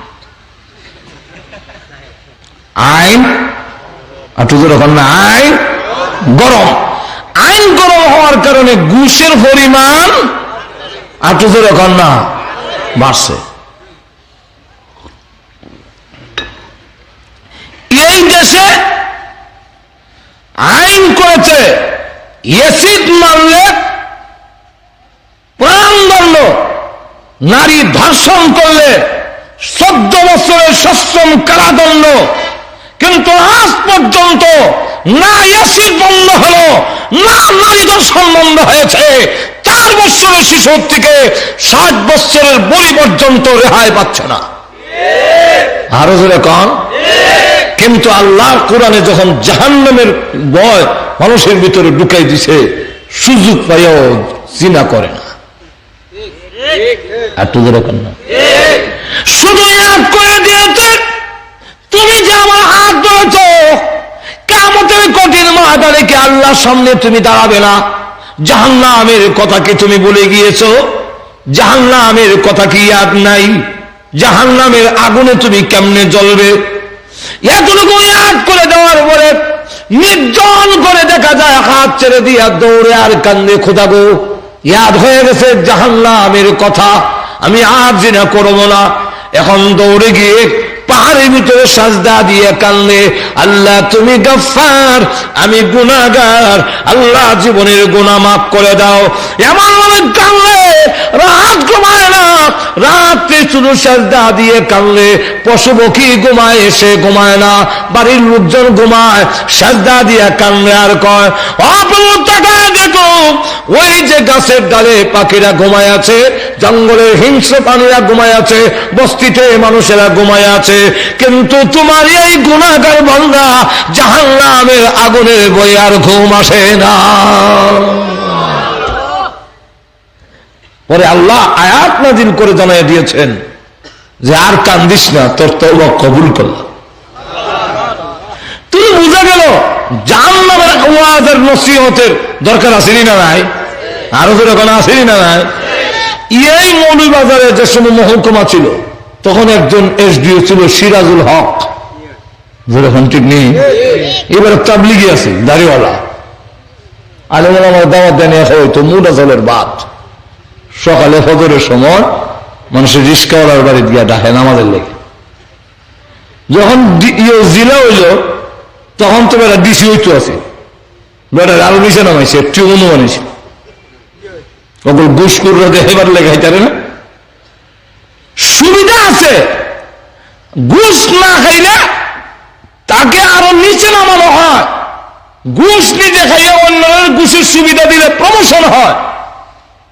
আইন আইন গরম, আইন গরম হওয়ার কারণে ঘুষের পরিমাণ এখন না বাড়ছে। এই দেশে আইন করেছে এসিড মারলে প্রাণদণ্ড, নারী ধর্ষণ করলে 14 বছরের সশ্রম কারাদণ্ড। কিন্তু আজ পর্যন্ত না এসিড বন্ধ হলো, না নারী ধর্ষণ বন্ধ হয়েছে। 4 বছরের শিশুর থেকে 60 বছরের বুড়ি পর্যন্ত রেহাই পাচ্ছে না। আরো জোরে কন কিন্তু আল্লাহ কোরআনে যখন জাহান্নামের ভয় মানুষের ভিতরে ঢুকাই দিছে, সুযোগ পাইও জিনা করে না। একটু যেরকম না, শুধু ইয়াদ করে দিয়েছে তুমি যে আমার হাত ধরেছ, কিয়ামতের কঠিন ময়দানে কি আল্লাহর সামনে তুমি দাঁড়াবে না? জাহান্নামের কথা কি তুমি ভুলে গিয়েছো? জাহান্নামের কথা কি ইয়াদ নাই? জাহান্নামের আগুনে তুমি কেমনে জ্বলবে? এতটুকু ইয়াদ করে দেওয়ার পরে নির্জন করে দেখা যায় হাত ছেড়ে দিয়া দৌড়ে আর কান্দে, খোদা গো ইয়াদ হয়ে গেছে জাহান্নামের কথা, আমি আর জিনা করবো না। এখন দৌড়ে গিয়ে পাহাড়ের ভিতরে সাজদা দিয়ে কান্দে, আল্লাহ তুমি গফফার, আমি গুনাহগার, আল্লাহ জীবনের গুনাহ মাফ করে দাও। এমন ভাবে কান্দে রাত ঘুমায় না, রাত্রে শুধু সাজদা দিয়ে কান্দে। পশু পক্ষী ঘুমায়, এসে ঘুমায় না, বাড়ির লোকজন ঘুমায়, সাজদা দিয়ে কান্দে আর কয় অপলক তাকায় দেখো ওই যে গাছের ডালে পাখিরা ঘুমায় আছে, জঙ্গলের হিংস্র প্রাণীরা ঘুমায় আছে, বস্তিতে মানুষেরা ঘুমায় আছে, কিন্তু তোমার এই গুনাহগার বান্দা জাহান্নামের আগুনের বই আর ঘুম আসে না। পরে আল্লাহ আয়াত নাযিল করে জানিয়ে দিয়েছেন যে আর কান্দিস না, তোর তওবা কবুল করলাম। তুমি বুঝা গেল জাহান্নামের ওয়াজের নসিহতের দরকার আসেনি না নাই? আরো যেরকম আসেনি না নাই? এই মৌলভীবাজারে যে সময় মহকুমা ছিল তখন একজন এসডিও ছিল সিরাজুল হক, যেরকম ঠিক নেই, এবার তাবলিগি আছে দাড়িওয়ালা, আলেমুল আমার দাওয়াত দেন হয়তো মুদাজলের বাদ। সকালে ফজরের সময় মানুষের রিস্কাওয়ালার বাড়ি গিয়া ডাকে নামাজের লেগে। যখন জিলা হইল তখন তো বেড়া ডিসি হইতো আছে, বেড়ার আরো নিচে নামাইছে, একটু অনুমানিছে ওগুলো ঘুষখোররা দেখাইবার লেগে হাইতারে না। সুবিধা আছে, ঘুষ না খাইলে তাকে আরো নিচে নামানো হয়, ঘুষ নিজে খাইয়ে অন্যের ঘুষের সুবিধা দিলে প্রমোশন হয়,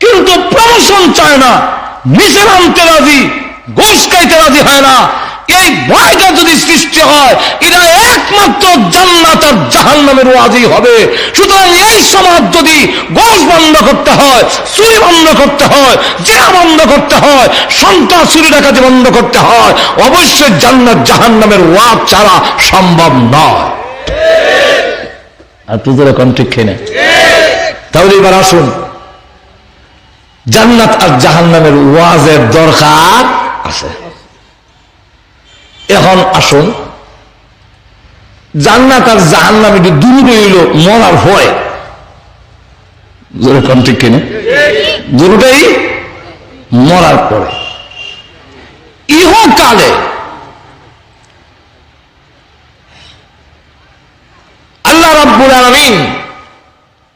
কিন্তু প্রমোশন চায় না, নিচে নামতে রাজি, ঘুষ খাইতে রাজি হয় না। এই ভয়টা যদি সৃষ্টি হয়, এরা একমাত্র জান্নাত আর জাহান্নামের ওয়াজি হবে। সুতরাং এই সমাজ যদি ঘুষ বন্ধ করতে হয়, চুরি বন্ধ করতে হয়, জেনা বন্ধ করতে হয়, সন্ত্রাস চুরি ডাকাতি বন্ধ করতে হয়, অবশ্যই জান্নাত জাহান্নামের ওয়াজ ছাড়া সম্ভব নয়। আর তুই যেরকম ঠিক খেয়ে তাহলে এবার আসুন, জান্নাত আর জাহান্নামের ওয়াজের দরকার আছে। এখন আসুন, জান্নাত আর জাহান্নাম এটি দুটোই হইল মরার ভয়, যেরকম ঠিক কিনা, দুটোই মরার পরে। ইহকালে আল্লাহ রাব্বুল আলামিন,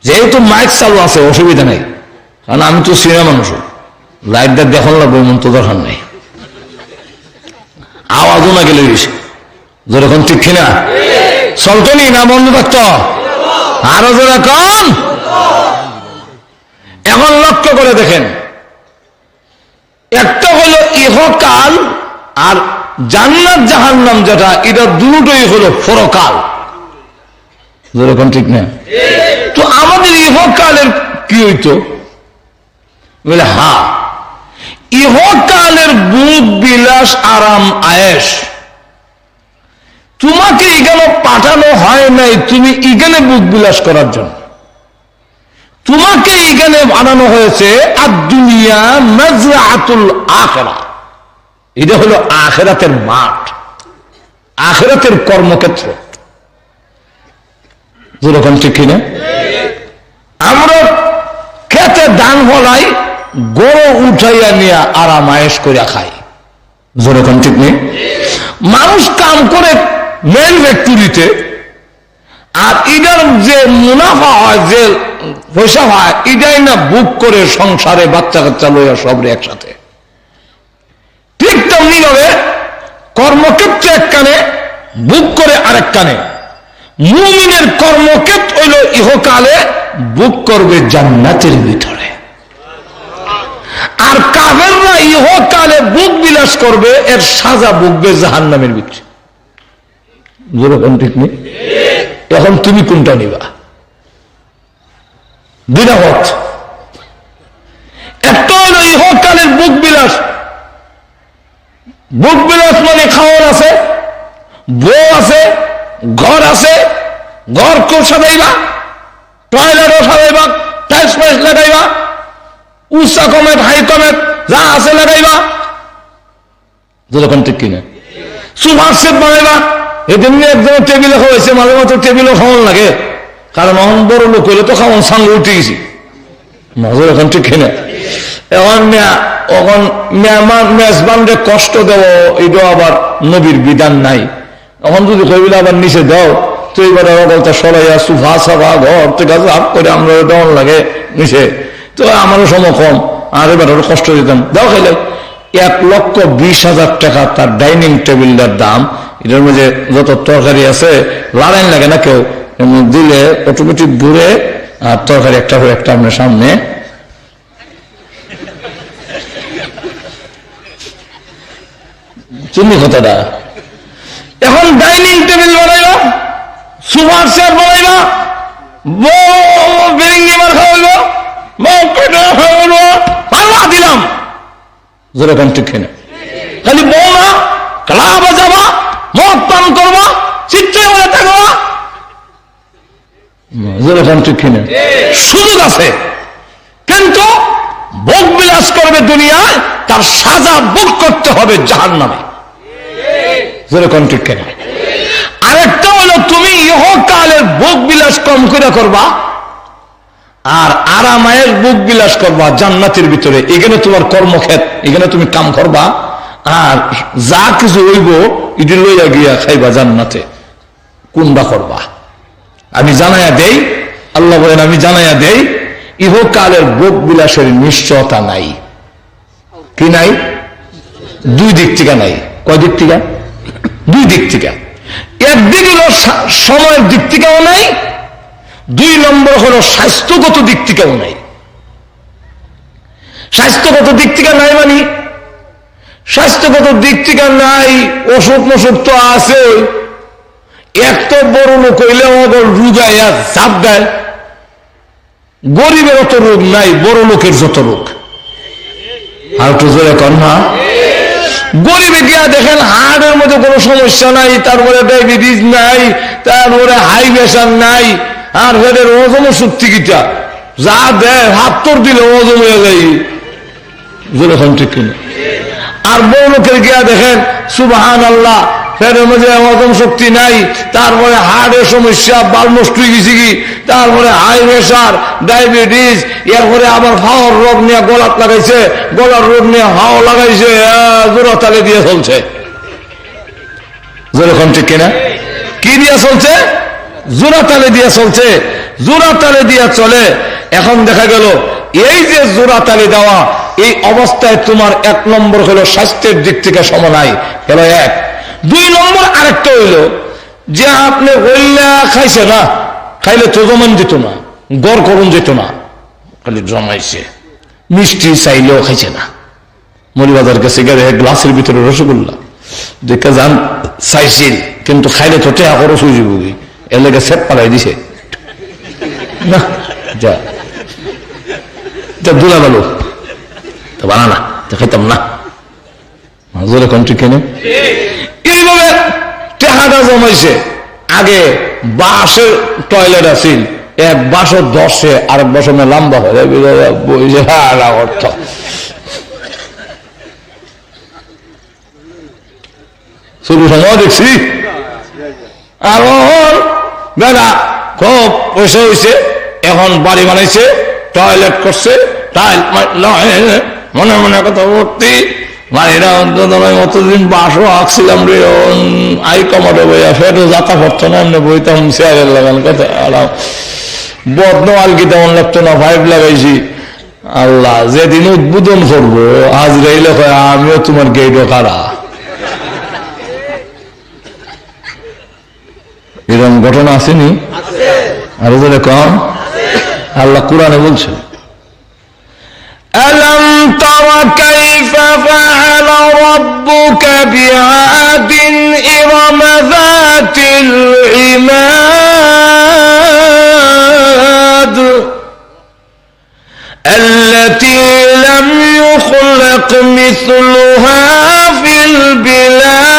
যেহেতু মাইক চালু আছে অসুবিধা নেই, কারণ আমি তো সিনেমা মানুষ, লাইটটা দেখান লাগবে এমন তো দরকার নেই, আওয়াজও না গেলে যেরকম ঠিক কিনা, চলতনি না বন্ধ থাকতো আরো যেরকম। এখন লক্ষ্য করে দেখেন, একটা হলো ইহকাল আর জান্নাত জাহান্নাম যেটা, এটা দুটোই হলো পরকাল, যেরকম ঠিক না। তো আমাদের ইহকালের কি হইতো বলে, হ্যাঁ ইহকালের ভোগ বিলাস আরাম আয়েশ তোমাকে এখানে পাঠানো হয় নাই তুমি এখানে ভোগ বিলাস করার জন্য, তোমাকে এখানে বানানো হয়েছে আদ-দুনিয়া মাজরাআতুল আখিরা, এটা হলো আখিরাতের মাঠ, আখিরাতের কর্মক্ষেত্র, যেরকম ঠিক কিনা। আমরা খেতে ধান ফলাই, গরু উঠাইয়া নিয়ে আরাম আয়েশ করে খাই, যেরকম ঠিক নেই। মানুষ কাম করে মেল ফ্যাক্টরিতে, আর এটার যে মুনাফা হয়, যে পয়সা হয়, এটাই না বুক করে সংসারে বাচ্চা কাচ্চা লইয়া সবরে একসাথে। ঠিক তেমনি ভাবে কর্মক্ষেত্রে এক কানে, বুক করে আরেক কানে। মুমিনের কর্মক্ষেত্র হইল ইহকালে, বুক করবে জান্নাতের ভিতরে, আর কাফেররা ইহকালে বুক বিলাস করবে, এর সাজা ভুগবে জাহান্নামের ভিতরে। যেরকম ঠিক নেই। এখন তুমি কোনটা নিবা? দুইটা পথ। একটা হলো ইহকালের বুক বিলাস। বুক বিলাস মানে খাওয়ার আছে, বউ আছে, ঘর আছে, ঘর খুব সাজাইবা, টয়লেটও সাজাইবা, টাইলস ফাইলস লাগাইবা, উঁচা কমেট হাই কমেট যা আছে লাগাইবা, যেরকম ঠিক কিনা। সুপার সেট বানাইবা। এদিনে একদম টেবিলে খাওয়াইছে, মাঝে মাঝে টেবিলও খাওয়ান লাগে, কারণ অন বড় লোক হইলে তো খাওয়ান সাঙ্গ উঠে গেছি, মজা এখন ঠিক কিনা। এখন মেজবানরে কষ্ট দেব, এটা আবার নবীর বিধান নাই। এখন যদি কইবিলে আবার নিচে দাও, তো এইবার বলতে সরাইয়া সুফা সাফা ঘর থেকে আপ করে আমরা দেওয়ান লাগে নিচে, তো আমারও সময় কম, আর এবার কষ্ট দিতাম। দাও খাইলে 1,20,000 টাকা তার ডাইনিং টেবিলটার দাম। এটার মধ্যে যত তরকারি আছে লাগাইন লাগে না কেউ, দিলে অটোমেটিক ঘুরে আর তরকারি একটা করে একটা আপনার সামনে। চিনি কথাটা। এখন ডাইনিং টেবিল বানাইবা, সুপার চেয়ার বানাইবা, বেরিঙ্গি মার খাওয়াইব, দিলাম যেরকম ঠিক কিনা। খালি বউ না, কালা বাজাবা, মদ পান করবা, চিত্রে বলে থাকবা, যেরকম ঠিক কিনা। সুযোগ আছে, কিন্তু ভোগ বিলাস করবে দুনিয়ায়, তার সাজা ভোগ করতে হবে জাহান্নামে, যেরকম ঠিক কিনা। আরেকটা হলো তুমি ইহকালের ভোগ বিলাস কম করে করবা, আর আরামায়ের বুক বিলাস করবা জান্নাতের ভিতরে। এখানে তোমার কর্মক্ষেত, এখানে তুমি কাম করবা, আর যা কিছু হইব এটি লইয়া গিয়া খাইবা জান্নাতে। কোনটা করবা? আমি জানাইয়া দেই, আল্লাহ বলেন আমি জানাইয়া দেই, ইহকালের বুক বিলাসের নিশ্চয়তা নাই। কি নাই? দুই দিক থেকে নাই। কয় দিক থেকে? দুই দিক থেকে। একদিক হলো সময়ের দিক থেকেও নাই, 2 নম্বর হলো স্বাস্থ্যগত দিক থেকেও নাই। স্বাস্থ্যগত দিক থেকে নাই মানে, স্বাস্থ্যগত দিক থেকে নাই, অসুখ মসুখ তো আছে। এক তো বড় লোক হইলে রুগাইয়া চাপ দেয়, গরিবের অত রোগ নাই, বড় লোকের যত রোগ। আর তো জোরে কন না। গরিবে গিয়া দেখেন হার্টের মধ্যে কোনো সমস্যা নাই, তারপরে ডায়াবেটিস নাই, তারপরে হাই প্রেশার নাই, আর হেদের ওজন শক্তি কিটা যা দেয় হাত তোর দিলে ওজন হয়ে যায়, যেরকম ঠিক কিনা। আর বড় লোকের গিয়া দেখেন সুবহানাল্লাহ, ফেরের মধ্যে ওজন শক্তি নাই, তারপরে হার্টের সমস্যা, বাল নষ্ট হয়ে গেছে কি, তারপরে হাই প্রেশার, ডায়াবেটিস, এরপরে আবার হাওয়ার রোগ নিয়ে গলাত লাগাইছে, গলার রোগ নিয়ে হাওয়া লাগাইছে, জোড়া তালে দিয়ে চলছে, যেরকম ঠিক কিনা। কি দিয়ে চলছে? জোড়া তালে দিয়ে চলছে, জোড়া তালে দিয়ে চলে। এখন দেখা গেল এই যে জোড়া তালে দেওয়া, এই অবস্থায় তোমার 1 নম্বর হলো স্বাস্থ্যের দিক থেকে সমন্বয় গেল 1। 2 নম্বর আরেকটা হইল যে আপনি হইলা খাইছে না, খাইলে তো জমান যেত না, গড় করুন যেত না, খালি জমাইছে। মিষ্টি চাইলেও খাইছে না, মরিবাজার কাছে গেলে গ্লাসের ভিতরে রসগোল্লা দেখে যান চাইছিল, কিন্তু খাইলে তো টেহা খরচ হয়ে যাব, এর লেগে সেট পালাই দিছে না, যা দুলা গেল তো বানা তো খাইতাম না, জোরে কোন ঠিক কেন। এইভাবে টেহাটা জমাইছে। আগে বাঁশের টয়লেট আছিল, এক বাঁশও 10-এ, আরেক বাঁশ লম্বা হয়ে অর্থ। শুরু সময় দেখছি, আর বেলা খুব পয়সা হয়েছে, এখন বাড়ি বানাইছে, টয়লেট করছে, মনে মনে কথা ভর্তি, বাড়িটা অন্তত অতদিন বাসও আঁকছিলাম রে, আই কমাটো বইয়া ফের যাতা করতো না, এমনি বইতাম চেয়ারের লাগান কথা আরাম, বদনোয়াল কি তেমন লাগতো না, 5 লাগাইছি। আল্লাহ যেদিন উদ্বোধন করবো আজ রইলে আমিও তোমার গেইটও কারা, এরকম ঘটনা আসেনি? আরো বলে কম। আল্লাহ কুরআনে বলছে, আলাম তারা কাইফা ফাআলা রাব্বুকা বিআদিন ইরাম العماد التي لم يخلق مثلها في البلاد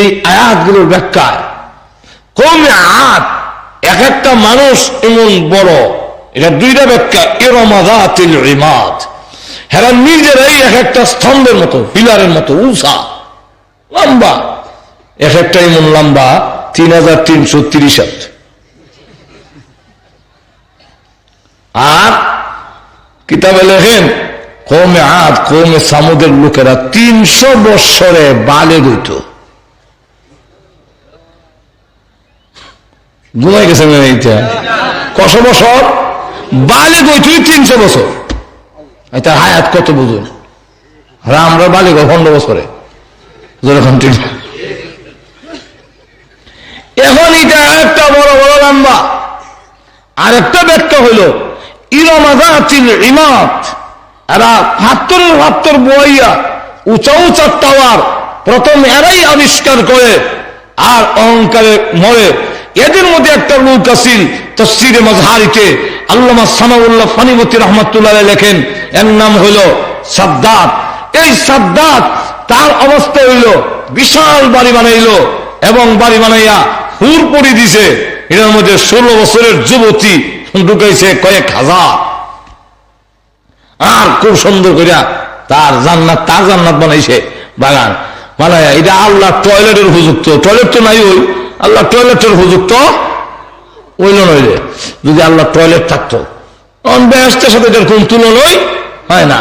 এই আয়াতগুলোর ব্যাখ্যায় কওমে আদ এক একটা মানুষ এমন বড়, এটা দুইটা ব্যাখ্যা। ইরমাযাতিল ইমাদ, হেরা নিজেরাই এক একটা স্তম্ভের মতো, পিলারের মতো উঁচা লম্বা, এক একটা এমন লম্বা 3330 হাত। আর কিতাবে লেখেন কওমে আদ কওমে সামুদের লোকেরা 300 বৎসরে বালেগ হইত। ঘুমাই গেছে মেয়েটা কত বছর বালেগ হইত? 300 বছর। এটা হায়াত কত বুঝুন। আর আমরা বালেগ 15 বছরে যখন ঠিক। এখন এটা একটা বড় বড় লম্বা। আর একটা ব্যাখ্যা হইল ইরমাযাতিল ইমাদ, এরা ৭৫ বইয়া উঁচা উঁচা টাওয়ার প্রথম এরাই আবিষ্কার করে আর অহংকারে মরে। এদের মধ্যে একটা লোক আছিল তাফসীরে মাজহারিতে আল্লামা সানাউল্লাহ ফানিমতি রাহমাতুল্লাহ আলাইহি লেখেন, এর নাম হইল সাদ্দাত। এই সাদ্দাত তার অবস্থা হইল বিশাল বাড়ি বানাইলো এবং বাড়ি বানাইয়া হুর পড়ি দিছে। এর মধ্যে 16 বছরের যুবতী ঢুকাইছে কয়েক হাজার। আর খুব সুন্দর করিয়া তার জান্নাত বানাইছে বাগান বানাইয়া। এটা আল্লাহ টয়লেটের উপযুক্ত। টয়লেট তো নাই, ওই আল্লাহ টয়লেটের উপযুক্ত ওইল নইলে। যদি আল্লাহ টয়লেট থাকতো বেহেশতের সাথে এটার কোন তুলনাই হয় না।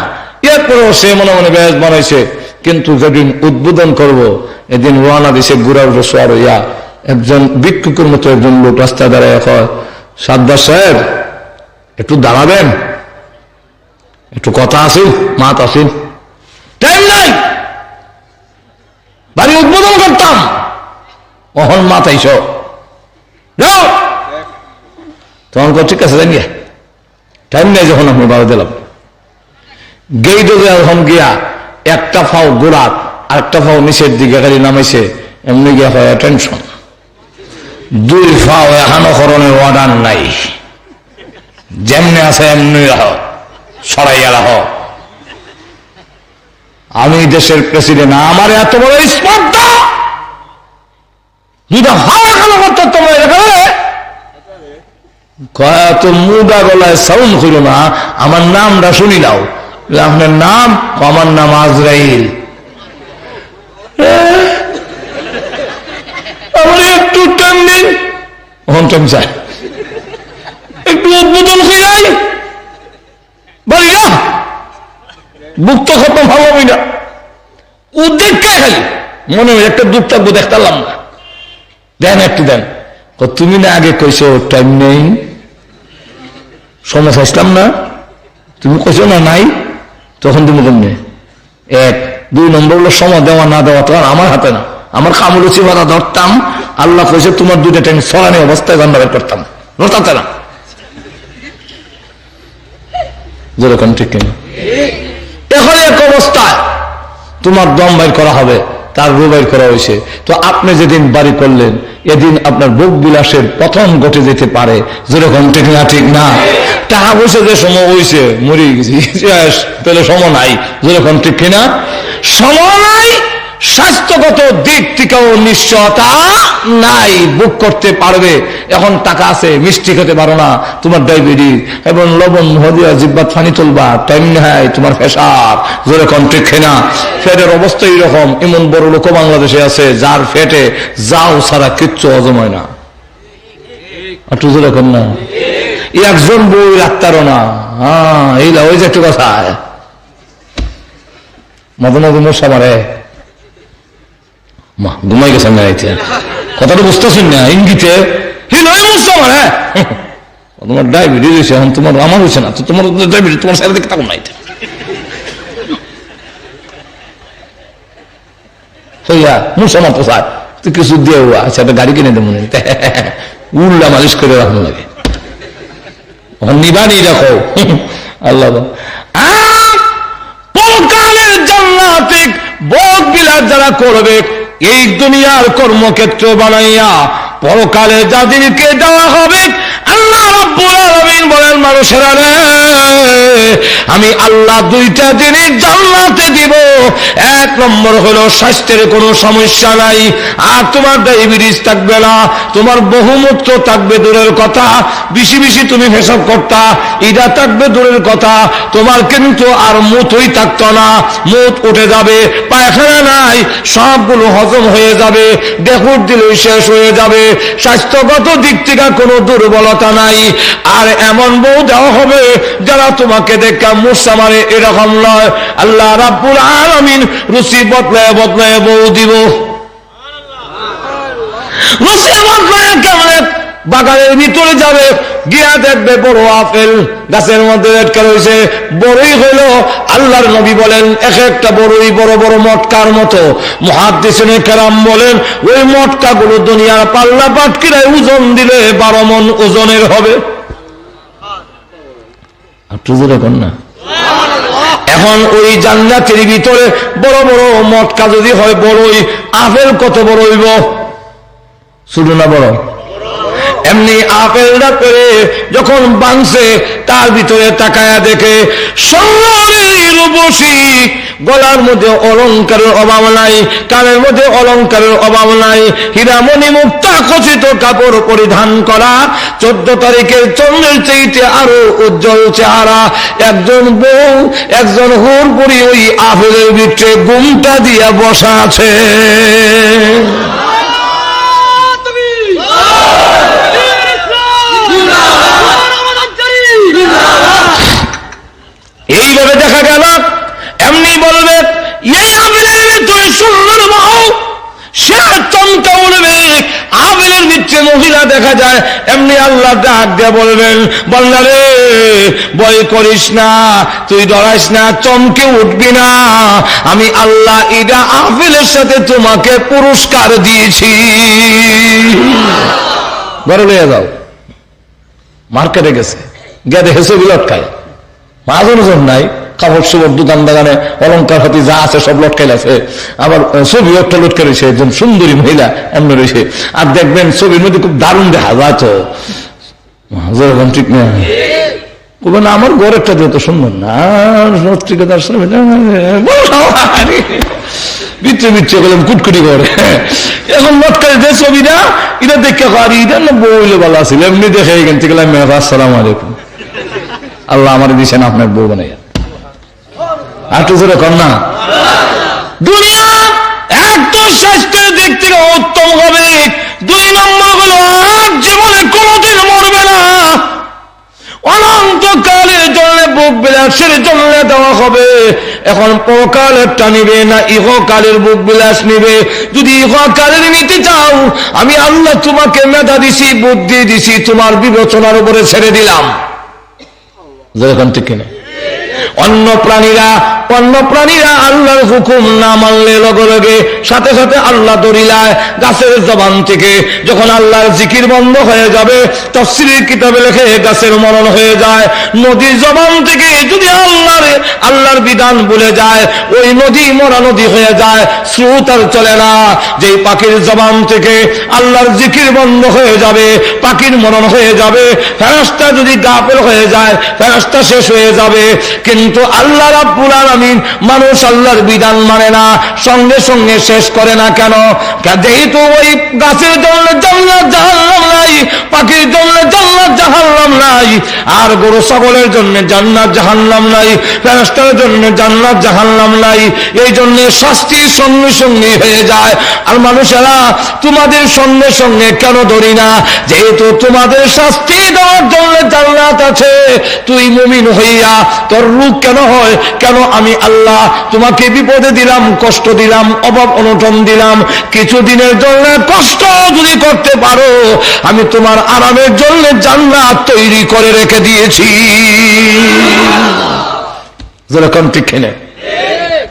এরপরেও সে মনে মনে বেহেশত বানাইছে। কিন্তু যেদিন উদ্বোধন করব এদিন রওনা দিছে গুড়ার রসোয়ার হইয়া। একজন ভিক্ষুকের মতো একজন লোক রাস্তায় দাঁড়ায় কয়, সাদ্দাত সাহেব একটু দাঁড়াবেন, একটু কথা আছে, মাত আছে। টাইম নাই, বাড়ি উদ্বোধন করতাম, অহন মাত আইস তখন ঠিক আছে জানিয়া টাইম নেই। যখন আমি বাড়ি দিলাম গেইটে যখন গিয়া একটা ফাও গোড়াত আর একটা ফাও নিচের দিকে গাড়ি নামাইছে, এমনি গিয়া হয় টেনশন। 2 ফাও এখানো করণের অর্ডার নাই, যেমনি আছে এমনি রাহ, সরাইয়া রাহ। আমি দেশের প্রেসিডেন্ট, আমার এত বড় স্পর্ধা, দুটা ফাও এখানো করতে তোমার এখানে কত মুদা গলায় সাউন্ড ছিল না। আমার নামটা শুনি নাও। আপনার নাম? আমার নাম আজরাইল। আমার একটু টাইম নেই, টাইম চাই, একটু উদ্বোধন হয়ে যাই বাড়ি না, বুক তো খতম হবই না। উদ্বেগ কে খালি মনে হয় একটা দুঃখ থাকবো, দেখতাম না। দেন একটু দেন। তুমি না আগে কইছো টাইম নেই, সময় আসলাম না, তুমি কইছো না নাই, তখন তুমি কেমনে? 1 2 নম্বর হলো সময় দেওয়া না দেওয়া তো আর আমার হাতে না। আমার কামরুচি বাধা ধরতাম, আল্লাহ কইছে তোমার 2টা টাইম সরানি অবস্থায় গান বের করতাম, রোতাতে না। যেরকম ঠিক কিনা? এখন এক অবস্থায় তোমার দম বাইর করা হবে, তার রু বাইর করা হয়েছে। তো আপনি যেদিন বাড়ি করলেন এদিন আপনার ভোগ বিলাসের পতন ঘটে যেতে পারে। যেরকম ঠিক না? ঠিক না? টাকা পয়সা যে সময় হয়েছে মরে গেছি, তাহলে সময় নাই। যেরকম ঠিক কিনা? সময় নাই, স্বাস্থ্যগত দিক থেকেও নিশ্চয়তা নাই। বুক করতে পারবে, এখন টাকা আছে, মিষ্টি খেতে পারো না, তোমার ডায়াবেটিস, এবং লবণ হদিয়া জিব্বাত ফানি তুলবা, টাইম নাই, তোমার ফেসার। যেরকম ঠিক না? ফেটের অবস্থা এইরকম। এমন বড় লোক বাংলাদেশে আছে যার ফেটে যাও ছাড়া কিচ্ছু হজম হয় না। একটু যেরকম না, একজন বই রাখতারও না। হ্যাঁ, এইলা ওই যে একটু কথা মাঝে মাঝে মশা মারে, ঘুমাই গেছেন না, কথাটা বুঝতেছেন না ইঙ্গিতে? তোমার ডায়াবেটিস হয়েছে, এখন তোমার আমার হয়েছে না, তো তোমার ডায়াবেটিস তোমার সাথে দেখতে নাই। মুসলমান তো স্যার তুই কিছু দিয়ে আচ্ছা একটা গাড়ি কিনে দেবো মনে উল্লা মালিশ করে রাখনো লাগে। নিবানি রাখো আল্লাহ। পরকালের জান্নাতে ভোগ বিলাস যারা করবে এই দুনিয়ার কর্মক্ষেত্র বানাইয়া পরকালে যাদেরকে দেওয়া হবে আল্লাহ রাব্বুল আলামিন বলেন মানুষেরা রে আমি আল্লাহ দুইটা জিনিস জান্নাতে দিব। এক নম্বর হলো স্বাস্থ্যের কোনো সমস্যা নাই, আর তোমার ডায়াবেটিস থাকবে না, তোমার বহুমূত্র থাকবে দূরের কথা, বেশি বেশি তুমি পেশাব করতা এটা থাকবে দূরের কথা, তোমার কিন্তু আর মুতই থাকতো না, মুত উঠে যাবে, পায়খানা নাই, সবগুলো হজম হয়ে যাবে, দেখুর দিলেই শেষ হয়ে যাবে, স্বাস্থ্যগত দিক থেকে কোনো দুর্বলতা নাই। আর এমন বউ দেওয়া হবে যারা তোমাকে দেখা মুসা মারে এরকম নয়, আল্লাহ রাব্বুল আলামিন রুচি বদলায় বদলায় বউ দিব। রুচি বদলায় কেমন? বাগানের ভিতরে যাবে, গিয়া দেখবে বড় আপেল গাছের মধ্যে লটকে রয়েছে, বড়ই হইল আল্লাহর নবী বলেন এক একটা বড়ই বড় বড় মটকার মতো। মুহাদ্দিসিনে কেরাম বলেন ওই মটকাগুলো দুনিয়ার পাল্লা পাটকিরায় ওজন দিলে 12 মণ ওজনের হবে। এখন ওই জান্নাতের ভিতরে বড় বড় মটকা যদি হয় বড়ই, আপেল কত বড় হইব? ছোট না বড়? এমনি আপেলটা করে যখন বাংছে তার ভিতরে তাকায়া দেখে সোনার রূপসী, গলার মধ্যে অলংকারের অভাব নাই, কানের মধ্যে অলংকারের অভাব নাই, হীরামণি মুক্তা খচিত কাপড় পরিধান করা, 14 তারিখের চন্দ্রের চাইতে আরো উজ্জ্বল চেহারা একজন বউ, একজন হুরপুরি ওই আপেলের ভিতরে ঘুমটা দিয়া বসা আছে। এইভাবে দেখা গেল এমনি বলবে এই আবিলের ভিতরে সুন্দর বউ, সে চমকা উঠবে, আবিলের ভিতরে মহিলা দেখা যায়, এমনি আল্লাহ ডাক দিয়ে বলবেন বললা রে ভয় করিস না, তুই ডরাইস না, চমকে উঠবি না, আমি আল্লাহ ইদা আবিলের সাথে তোমাকে পুরস্কার দিয়েছি। ঘরে লইয়া যাও। মার্কেটে গেছে, গিয়ে দেখে ছবি লটকায়, মাজন নাই, কাপড় চোপড় দোকান বাগানে অলঙ্কার হাতি যা আছে সব লটকাইল আছে, আবার ছবি একটা লটকে রয়েছে, একজন সুন্দরী মহিলা এমনি রয়েছে, আর দেখবেন ছবির মধ্যে খুব দারুণ দেখা যায়, তো ঠিক না বলবেন আমার ঘর একটা যত সুন্দর না পত্রিকাদার বিচ্ছে বিচ্ছে করলাম কুটকুটি করে, এখন লটকাই যে ছবিটা এটা দেখে এটা না বইলে ভালো আছিল, এমনি দেখে এখান থেকে আসসালাম আলাইকুম, আল্লাহ আমার দিচ্ছেন আপনার বউ বানাইয়া। আর তো জোরে কর না, দুনিয়া একদম স্বাস্থ্যের দিক থেকে উত্তম হবে। 2 নম্বর হলো আর জীবনে কোনোদিন মরবে না, অনন্তকালের জন্য বুক বিলাসের জন্য দেওয়া হবে। এখন পরকালেরটা নিবে না ইহকালের বুক বিলাস নিবে? যদি ইহকালের নিতে চাও, আমি আল্লাহ তোমাকে মেধা দিছি, বুদ্ধি দিছি, তোমার বিবেচনার উপরে ছেড়ে দিলাম। যেরকম ঠিক কিনা? অন্য প্রাণীরা আল্লাহর হুকুম না মানলে লগে লগে সাথে সাথে আল্লাহ দরিলায় গাছের জবান থেকে যখন আল্লাহর জিকির বন্ধ হয়ে যাবে, তাফসীরের কিতাবে লেখে গাছের মরণ হয়ে যায়। নদীর জবান থেকে যদি আল্লাহর বিধান ভুলে যায়, ওই নদী মরা নদী হয়ে যায়, স্রোত আর চলে না। যেই পাখির জবান থেকে আল্লাহর জিকির বন্ধ হয়ে যাবে, পাখির মরণ হয়ে যাবে। ফেরেশতা যদি গাফেল হয়ে যায়, ফেরেশতা শেষ হয়ে যাবে। কিন্তু আল্লাহ রাব্বুল আলামিন মানুষ আল্লাহর বিধান মানে না, সঙ্গে সঙ্গে শেষ করে না কেন? যেহেতু ওই গাছের জন্য জান্নাত জাহান্নাম নাই, পাখির জন্য জান্নাত জাহান্নাম নাই, আর গরু ছাগলের জন্য জান্নাত জাহান্নাম নাই, ফেরেশতার জন্য জান্নাত জাহান্নাম নাই। এই জন্য শাস্তির সঙ্গে সঙ্গে হয়ে যায়। আর মানুষেরা তোমাদের সঙ্গে সঙ্গে কেন ধরি না? যেহেতু তোমাদের শাস্তি দেওয়ার জন্য জান্নাত আছে, তুই মুমিন হইয়া তোর রূপ কেন হয়? কেন আমি আল্লাহ তোমাকে বিপদে দিলাম, কষ্ট দিলাম, অভাব অনটন দিলাম, কিছুদিনের জন্য কষ্ট যদি করতে পারো, আমি তোমার আরামের জন্য জান্নাত তৈরি করে রেখে দিয়েছি। যেরকম ঠিক খেলে।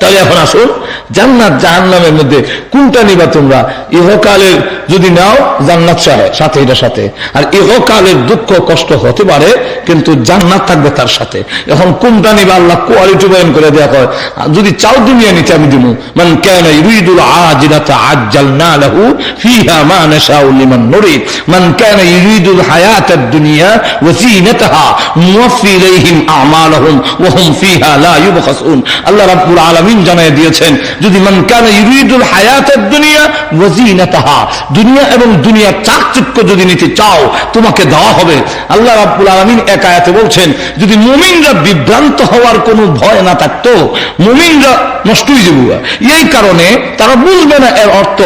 তাহলে এখন আসুন জান্নাত জাহান্নামের মধ্যে কোনটা নিবা তোমরা? ইহকালের যদি নাও জান্নাত সাথে, এটার সাথে, আর ইহকালের দুঃখ কষ্ট হতে পারে কিন্তু জান্নাত থাকবে তার সাথে। এখন কোনটা নিবা আল্লাহ কোয়ালিটি বয়ান করে দেয়া হয়। যদি চাও দুনিয়া নিতে আমি দিব, মান কানা ইউরিদুল আজিলাতা আজ্জালনা লাহু ফিহা মা নাশাউ লিমান নুরিদ মান কানা ইউরিদুল হায়াতাদ দুনিয়া ওয়া যিনাতাহা নুওয়াফি ইলাইহিম আমালাহুম ওয়া হুম ফিহা লা ইউবখাসুন। আল্লাহ রাব্বুল আলামিন জানায় দিয়েছেন, যদি মান কানা ইউরিদুল হায়াতাদ দুনিয়া ওয়া যিনাতাহা, দুনিয়া এবং দুনিয়ার চাকচিক্য যদি নিতে চাও তোমাকে দেওয়া হবে। আল্লাহ রাব্বুল আলামিন এক আয়াতে বলছেন, যদি মুমিনরা বিভ্রান্ত হওয়ার কোনো ভয় না থাকতো, মুমিনরা নষ্ট হয়ে যাবে। এই কারণে তারা বুঝবে না এর অর্থ।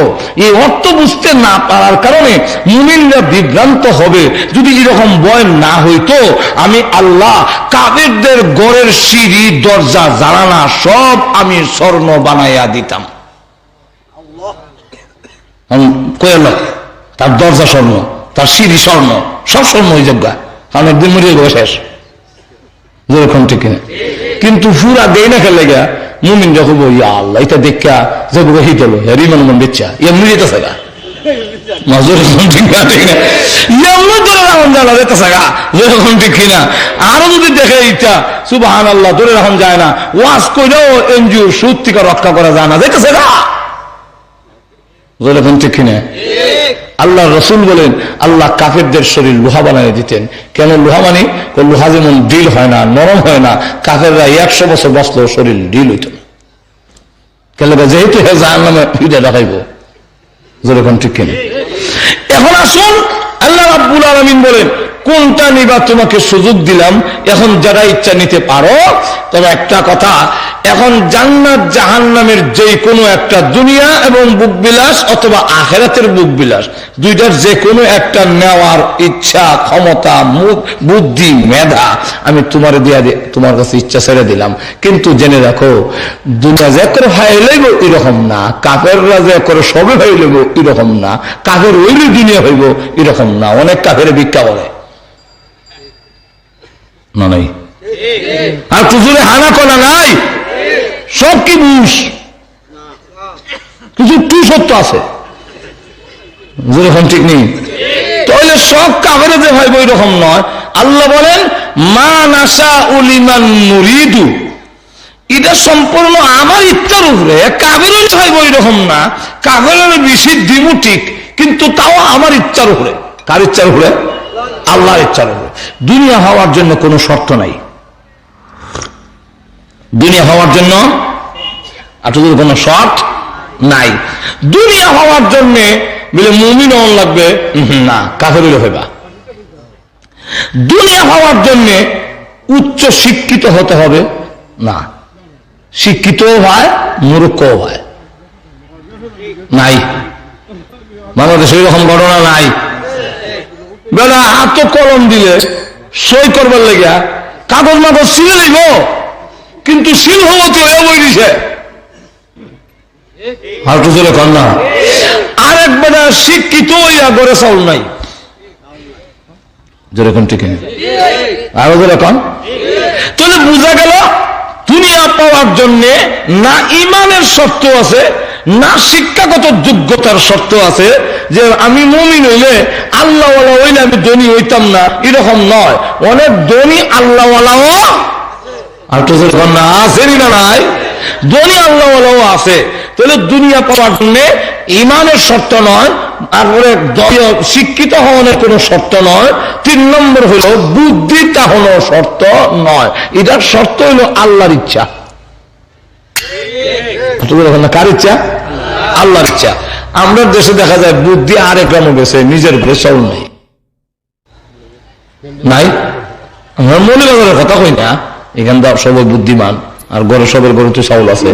এই অর্থ বুঝতে না পারার কারণে মুমিনরা বিভ্রান্ত হবে। যদি এরকম ভয় না হইতো, আমি আল্লাহ কাফেরদের ঘরের সিঁড়ি দরজা জানালা সব আমি স্বর্ণ বানাইয়া দিতাম। তার দরজা স্বর্ণ, তার সিঁড়ি স্বর্ণ, সব স্বর্ণ হয়ে যাবে। কারণ একদিন মরিয়ে গেল শেষ, যেরকম ঠিক কিনা। কিন্তু পুরা দেয় না খেলে গা মুমিন যখন ইয়া আল্লাহ এটা দেখা যাবো হিট হলো রিমান মন বেচ্চা এমনি যেতেছে গা আরো যদি দেখে ইচ্ছা সুবহান আল্লাহ ধরে রাখুন যায় না, ওয়াজ কইলেও এনজিও সুদ থেকে রক্ষা করা যায় না, যেতেছে গা। ঠিক কিনা? আল্লাহ রসুল বলেন আল্লাহ কাফেরদের শরীর লোহা বানিয়ে দিতেন। কেন লোহা মানে? লোহা যেমন ডিল হয় না, নরম হয় না, কাফেররা 100 বছর বসলেও শরীর ডিল হইত না। কেন? যেহেতু জাহান্নামে ফিরে দেখাইব। যেরকম ঠিক কিনা? এখন আসুন আল্লাহ রাব্বুল আলামিন বলেন, কোনটা নিবা তোমাকে সুযোগ দিলাম, এখন যারা ইচ্ছা নিতে পারো। তবে একটা কথা, এখন জান্নাত জাহান্নামের যে কোনো একটা, দুনিয়া এবং বুক বিলাস অথবা আখিরাতের বুক বিলাস, দুইটার যে কোনো একটা নেওয়ার ইচ্ছা, ক্ষমতা, বুদ্ধি, মেধা আমি তোমার দিয়া তোমার কাছে ইচ্ছা ছেড়ে দিলাম। কিন্তু জেনে রাখো, দুনিয়া যে করে ভাই লইব এরকম না, কাফেররা যে করে সবে ভাই লইব এরকম না, কাফের ওইলে দুনিয়া হইব এরকম না। অনেক কাফের ভিক্ষা বলে না নাই, আর কুজুরে হানা করা নাই, সব কি বুঝ, কিছু টু সত্য আছে যেরকম ঠিক নেই। তাহলে সব কাফের যে ভাইব এরকম নয়। আল্লাহ বলেন মা নাশা উলিমান নুরিদু, এটা সম্পূর্ণ আমার ইচ্ছার উপরে। কাফের ভাইব এরকম না, কাফের বেশি দিমু ঠিক, কিন্তু তাও আমার ইচ্ছার উপরে। কার ইচ্ছার উপরে? আল্লাহর ইচ্ছার উপরে। দুনিয়া হওয়ার জন্য কোনো শর্ত নাই, দুনিয়া হওয়ার জন্য আপনাদের কোনো শর্ত নাই। দুনিয়া হওয়ার জন্য বলে মুমিন হওয়ার লাগবে না, কাফের হইবা। দুনিয়া হওয়ার জন্য উচ্চ শিক্ষিত হতে হবে না, শিক্ষিতও হয় মূর্খও হয়। নাই, বাংলাদেশে এরকম ঘটনা নাই। বেলা হাত কলম দিলে সই করবার লেগে কাগজ মাগজ ছিঁড়ে দিব, কিন্তু সিল হবো তো বই দিছে হাঁটু চলে কন্যা। আরেক বেলা শিক্ষিত ইয়া গড়ে চাউল নাই, যেরকম ঠিক আরো যেরকম। তাহলে বোঝা গেল দুনিয়া পাওয়ার জন্য না ইমানের শর্ত আছে, না শিক্ষাগত যোগ্যতার শর্ত আছে। যে আমি মুমিন হইলে আল্লাহওয়ালা হইলে আমি ধনী হইতাম না, এরকম নয়। অনেক ধনী আল্লাহওয়ালাও আছে না নাই, ধনী আল্লাহওয়ালাও আছে। তাহলে দুনিয়া পাওয়ার জন্য ইমানের শর্ত নয়, তারপরে শিক্ষিত হওয়ার কোনো শর্ত নয়। 3 নম্বর হইল বুদ্ধিটা হলো শর্ত নয়, এটার শর্ত হইল আল্লাহর ইচ্ছা। কার ইচ্ছা? আল্লাহর ইচ্ছা। আমরা দেশে দেখা যায় বুদ্ধি আরেক রামও গেছে, নিজের ঘরে চাউল নাই। নাই, আমরা মনে বাজারের কথা কই না, এখানটা সবাই বুদ্ধিমান, আর ঘরে সবের ঘরে তো চাউল আছে।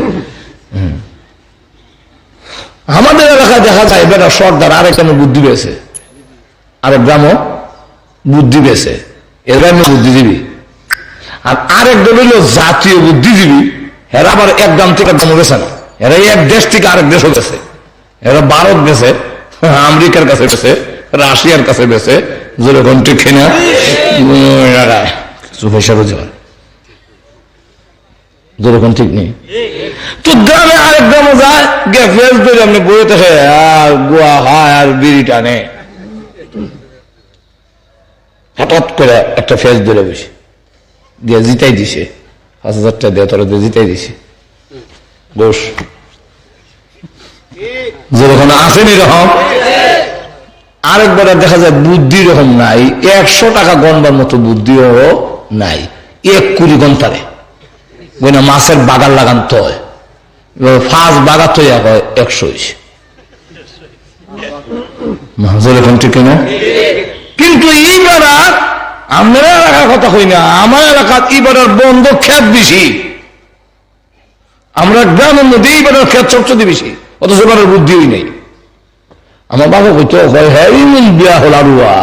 আমাদের এলাকায় দেখা যায় বেটা সর্দার আরেক রামে বুদ্ধি পেয়েছে, আরেক গ্রামও বুদ্ধি পেয়েছে, এর গ্রামে বুদ্ধিজীবী। আর আরেক দল হইল জাতীয় বুদ্ধিজীবী, এরা আবার এক গ্রাম থেকে গ্রামও গেছে না, এরা এক দেশ থেকে আরেক দেশও গেছে। এরা ভারত গেছে, আমেরিকার কাছে গেছে, রাশিয়ার কাছে গেছে, যেরকম ঠিক কিনা কিছু পয়সা রোজগার। যেরকম ঠিক নেই তো গ্রামে আরেক গ্রামে যায় গে ফেস ধরে আপনি বইতে আর গোয়া হয় আর বিড়ি টানে হঠাৎ করে একটা ফেস ধরে বসে দিয়ে জিতাই দিছে 5,000 টাকা দিয়ে তোরা দিয়ে জিতাই দিছে বস যেরকম আসেন এরকম আরেকবার দেখা যায় বুদ্ধি রকম নাই 100 টাকা গণবার মতো বুদ্ধিও নাই 1 কুড়ি গন্তারে বইনা মাছের বাগান লাগান তো হয় ফাঁস বাগা তো হয় 100 যেরকম ঠিক না কিন্তু এইবার আমরা এলাকার কথা কই না আমার এলাকার এবার বন্ধ ক্ষেত বেশি আমরা গ্রামের মধ্যে এইবার ক্ষেত সবচেয়ে বেশি অথচ এবার বুদ্ধিই নেই আমার বাবা কইতো হ্যাঁ বিয়া হল আরুয়া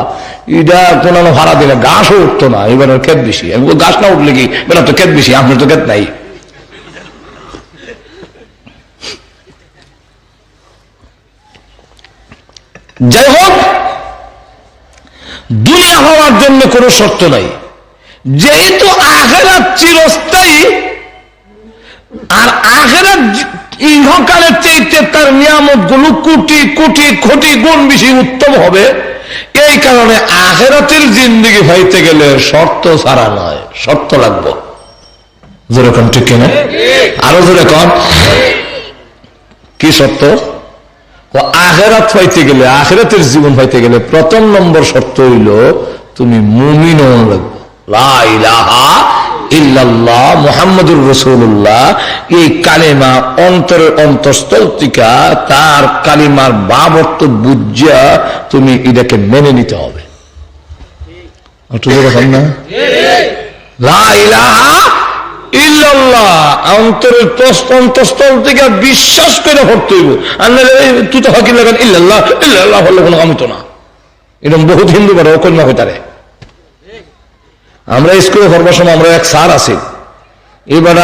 এটা কোন ভাড়া দিলে গাছও উঠতো না এবার ক্ষেত বেশি আমি গাছ না উঠলে কি বেলা তো ক্ষেত বেশি আপনার তো ক্ষেত নাই যাই হোক দুনিয়া হওয়ার জন্য কোনো শর্ত নাই যেহেতু আখিরাত চিরস্থায়ী আর আখিরাত ইহকালের চাইতে তার নিয়ামত গুলো কোটি কোটি কোটি গুণ বেশি উত্তম হবে এই কারণে আখিরাতের জিন্দেগি পাইতে গেলে শর্ত ছাড়া নয় শর্ত লাগবে যেরকম ঠিক কিনা আরো যেরকম কি শর্ত আখিরাত পাইতে গেলে আখিরাতের জীবন পাইতে গেলে প্রথম নম্বর শর্ত হইল তুমি মুমিন হওয়া লাগবে লা ইলাহা ইল্লাল্লাহ মুহাম্মাদুর রাসূলুল্লাহ এই কালিমা অন্তরের অন্তঃস্থল থেকে তার কালিমার ভাব অর্থ বুঝিয়া তুমি এটাকে মেনে নিতে হবে না লা ইলাহা ইল্লাল্লাহ অন্তরের অন্তঃস্থল থেকে বিশ্বাস করে পড়তে হইব আর তুই তো হকি লাগান ইল্লাল্লাহ ইল্লাল্লাহ বললে কোনো কামিত না এরকম বহুত হিন্দু বড় অকল্য হয়ে তারে আমরা স্কুলে পড়বার সময় আমরা এক স্যার আছি এবার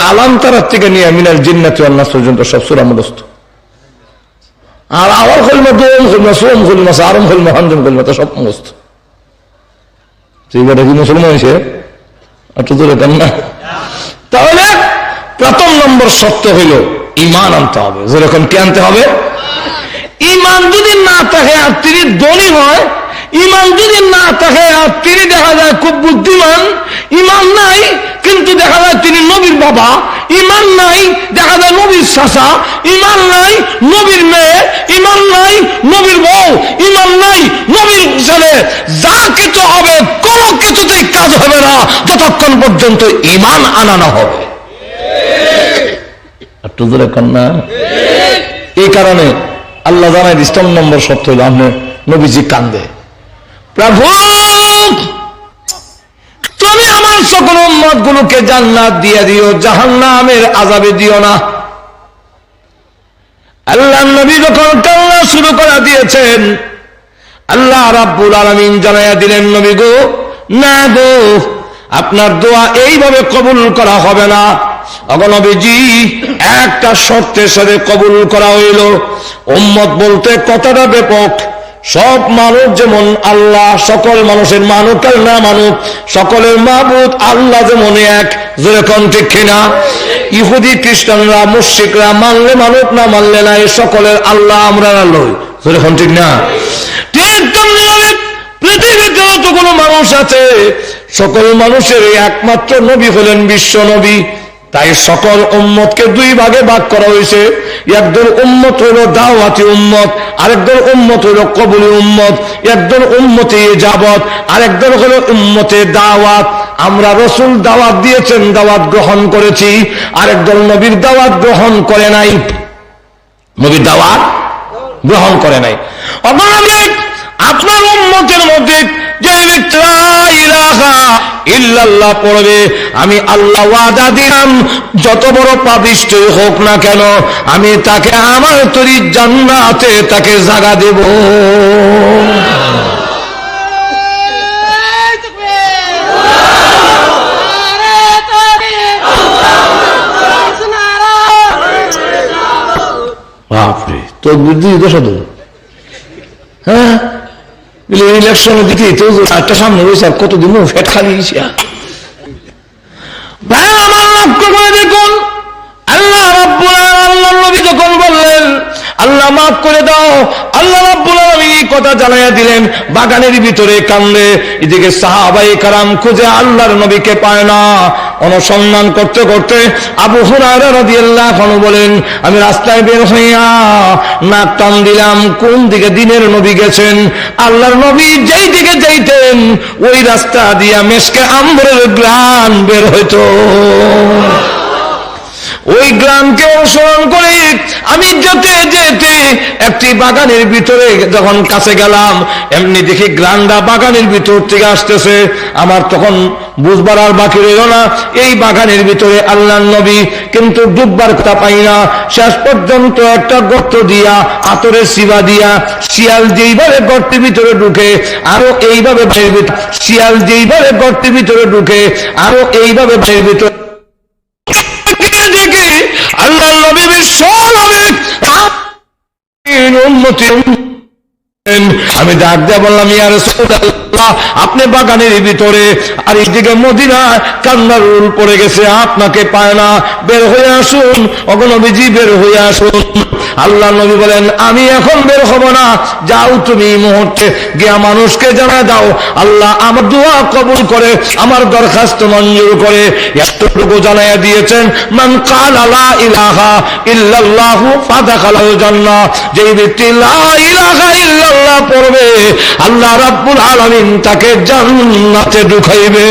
আলাম তারার থেকে নিয়ে মিনাল জিন্নাতি ওয়ান নাস পর্যন্ত সব সূরা মুখস্থ আর আওয়াল কলমা দোম কলমা সোম কলমা সারম কলমা হানজম কলমা তো সব মুখস্থ এবার কি মুসলমান হয়েছে একটু দূরে দেন না তাহলে প্রথম নম্বর শর্ত হইল ঈমান আনতে হবে যেরকম কি আনতে হবে ঈমান যদি না থাকে আর তিনি ধনী হয় ঈমান যদি না থাকে আর তিনি দেখা যায় খুব বুদ্ধিমান ঈমান নাই কিন্তু দেখা যায় তিনি নবীর বাবা ঈমান নাই দেখা যায় নবীর চাচা ঈমান নাই নবীর মেয়ে ঈমান নাই নবীর বউ ঈমান নাই নবীর ছেলে যা কিছু হবে কোনো কিছুতেই কাজ হবে না যতক্ষণ পর্যন্ত ঈমান আনা না হবে একটু ধরে কন্যা এই কারণে আল্লাহ জানায় ইসলাম নম্বর শর্ত হইল আপনি নবীজি কান্দে প্রভু তুমি আমার সকল উম্মত গুলোকে জান্নাত দিয়ে দিও জাহান্নামের আযাবে দিও না আল্লাহ নবী যখন কান্না শুরু করে দিয়েছেন আল্লাহ রাব্বুল আলামিন জানায়া দিলেন নবী গো না গো আপনার দোয়া এইভাবে কবুল করা হবে না ওগো নবীজি একটা শর্তের সাথে কবুল করা হইল উম্মত বলতে কথাটা ব্যাপক সব মানুষ যেমন আল্লাহ সকল মানুষের মানুষ আর না মানুষ সকলের মাবুদ আল্লাহ যেমন এক যেরকম ঠিক কিনা ইহুদি খ্রিস্টানরা মুশরিকরা মানলে মানুষ না মানলে না এই সকলের আল্লাহ আমরা লই যেরকম ঠিক না ঠিক তেমনি পৃথিবীতে যত কোনো মানুষ আছে সকল মানুষের একমাত্র নবী হলেন বিশ্ব নবী তাই সকল উম্মতকে দুই ভাগে ভাগ করা হয়েছে একদল উম্মত হইল দাওয়াতি উম্মত আরেকদল উম্মত হইল কবুলি উম্মত একদল উম্মতে ইজাবত আরেকদল হলো উম্মতে দাওয়াত আমরা রাসূল দাওয়াত দিয়েছেন দাওয়াত গ্রহণ করেছি আরেকদল নবীর দাওয়াত গ্রহণ করে নাই নবীর দাওয়াত গ্রহণ করে নাই আপনার উম্মতের মধ্যে যে ব্যক্তি লা ইলাহা ইল্লাল্লাহ পড়বে আমি আল্লাহ ওয়াদা দিলাম যত বড় পাপিষ্ঠই হোক না কেন আমি তাকে আমার তরি জান্নাতে তাকে জায়গা দেব বাপরে তো বুদ্ধি দোষ হ্যাঁ ইলেকশনের দিকে একটা সামনে রয়েছে আর কতদিন ফেট খালি আমার লক্ষ্য করে দেখুন আল্লাহ মাফ করে দাও। আল্লাহ রাব্বুল আলামিন কথা জানাইয়া দিলেন, বাগানের ভিতরে কান্দে। এদিকে সাহাবায়ে কেরাম খুঁজে আল্লাহর নবীকে পায় না। অনুসন্ধান করতে করতে আবু হুরায়রা রাদিয়াল্লাহু আনহু বলেন, আমি রাস্তায় বের হইয়া নাক টান দিলাম, কোন দিকে দিনের নবী গেছেন। আল্লাহর নবী যেই দিকে যাইতেন ওই রাস্তা দিয়া মেশকে আম্বরের গ্রান বের হইতো। ওই গ্রামকে অনুসরণ করে আমি যেতে যেতে একটি বাগানের ভিতরে যখন কাছে গেলাম, এমনি দেখি গ্রামটা বাগানের ভিতর থেকে আসতেছে। আমার তখন বুঝবার আর বাকি রইল না, এই বাগানের ভিতরে আল্লাহর নবী, কিন্তু ডুববার কথা পাই না। শেষ পর্যন্ত একটা গর্ত দিয়া, আতরের শিবা দিয়া, শিয়াল যেইভাবে গর্তের ভিতরে ঢুকে আরো এইভাবে শিয়াল যেইভাবে গর্তের ভিতরে ঢুকে আরো এইভাবে ভিতরে আল্লাহ নবী আমি ডাক দিয়ে বললাম, ইয়া রাসূলুল্লাহ, আপনি বাগানের ভিতরে, আর এইদিকে মদিনা কান্নার রুল পড়ে গেছে, আপনাকে পায় না, বের হয়ে আসুন। ওগো নবীজি, বের হয়ে আসুন। আল্লাহ নবী বলেন, আমি এখন বের হব না, যাও তুমি এই মুহূর্তে গিয়া মানুষকে জানায় দাও, আল্লাহ আমার দোয়া কবুল করে, আমার দরখাস্ত মঞ্জুর করে। এতটুকু জানাইয়া দিয়েছেন, মান ক্বালা লা ইলাহা ইল্লাল্লাহু ফাদাখালাল জান্নাহ, যেই ব্যক্তি লা ইলাহা ইল্লাল্লাহ পড়বে আল্লাহ রাব্বুল আলামিন তাকে জান্নাতে ঢুকাইবে।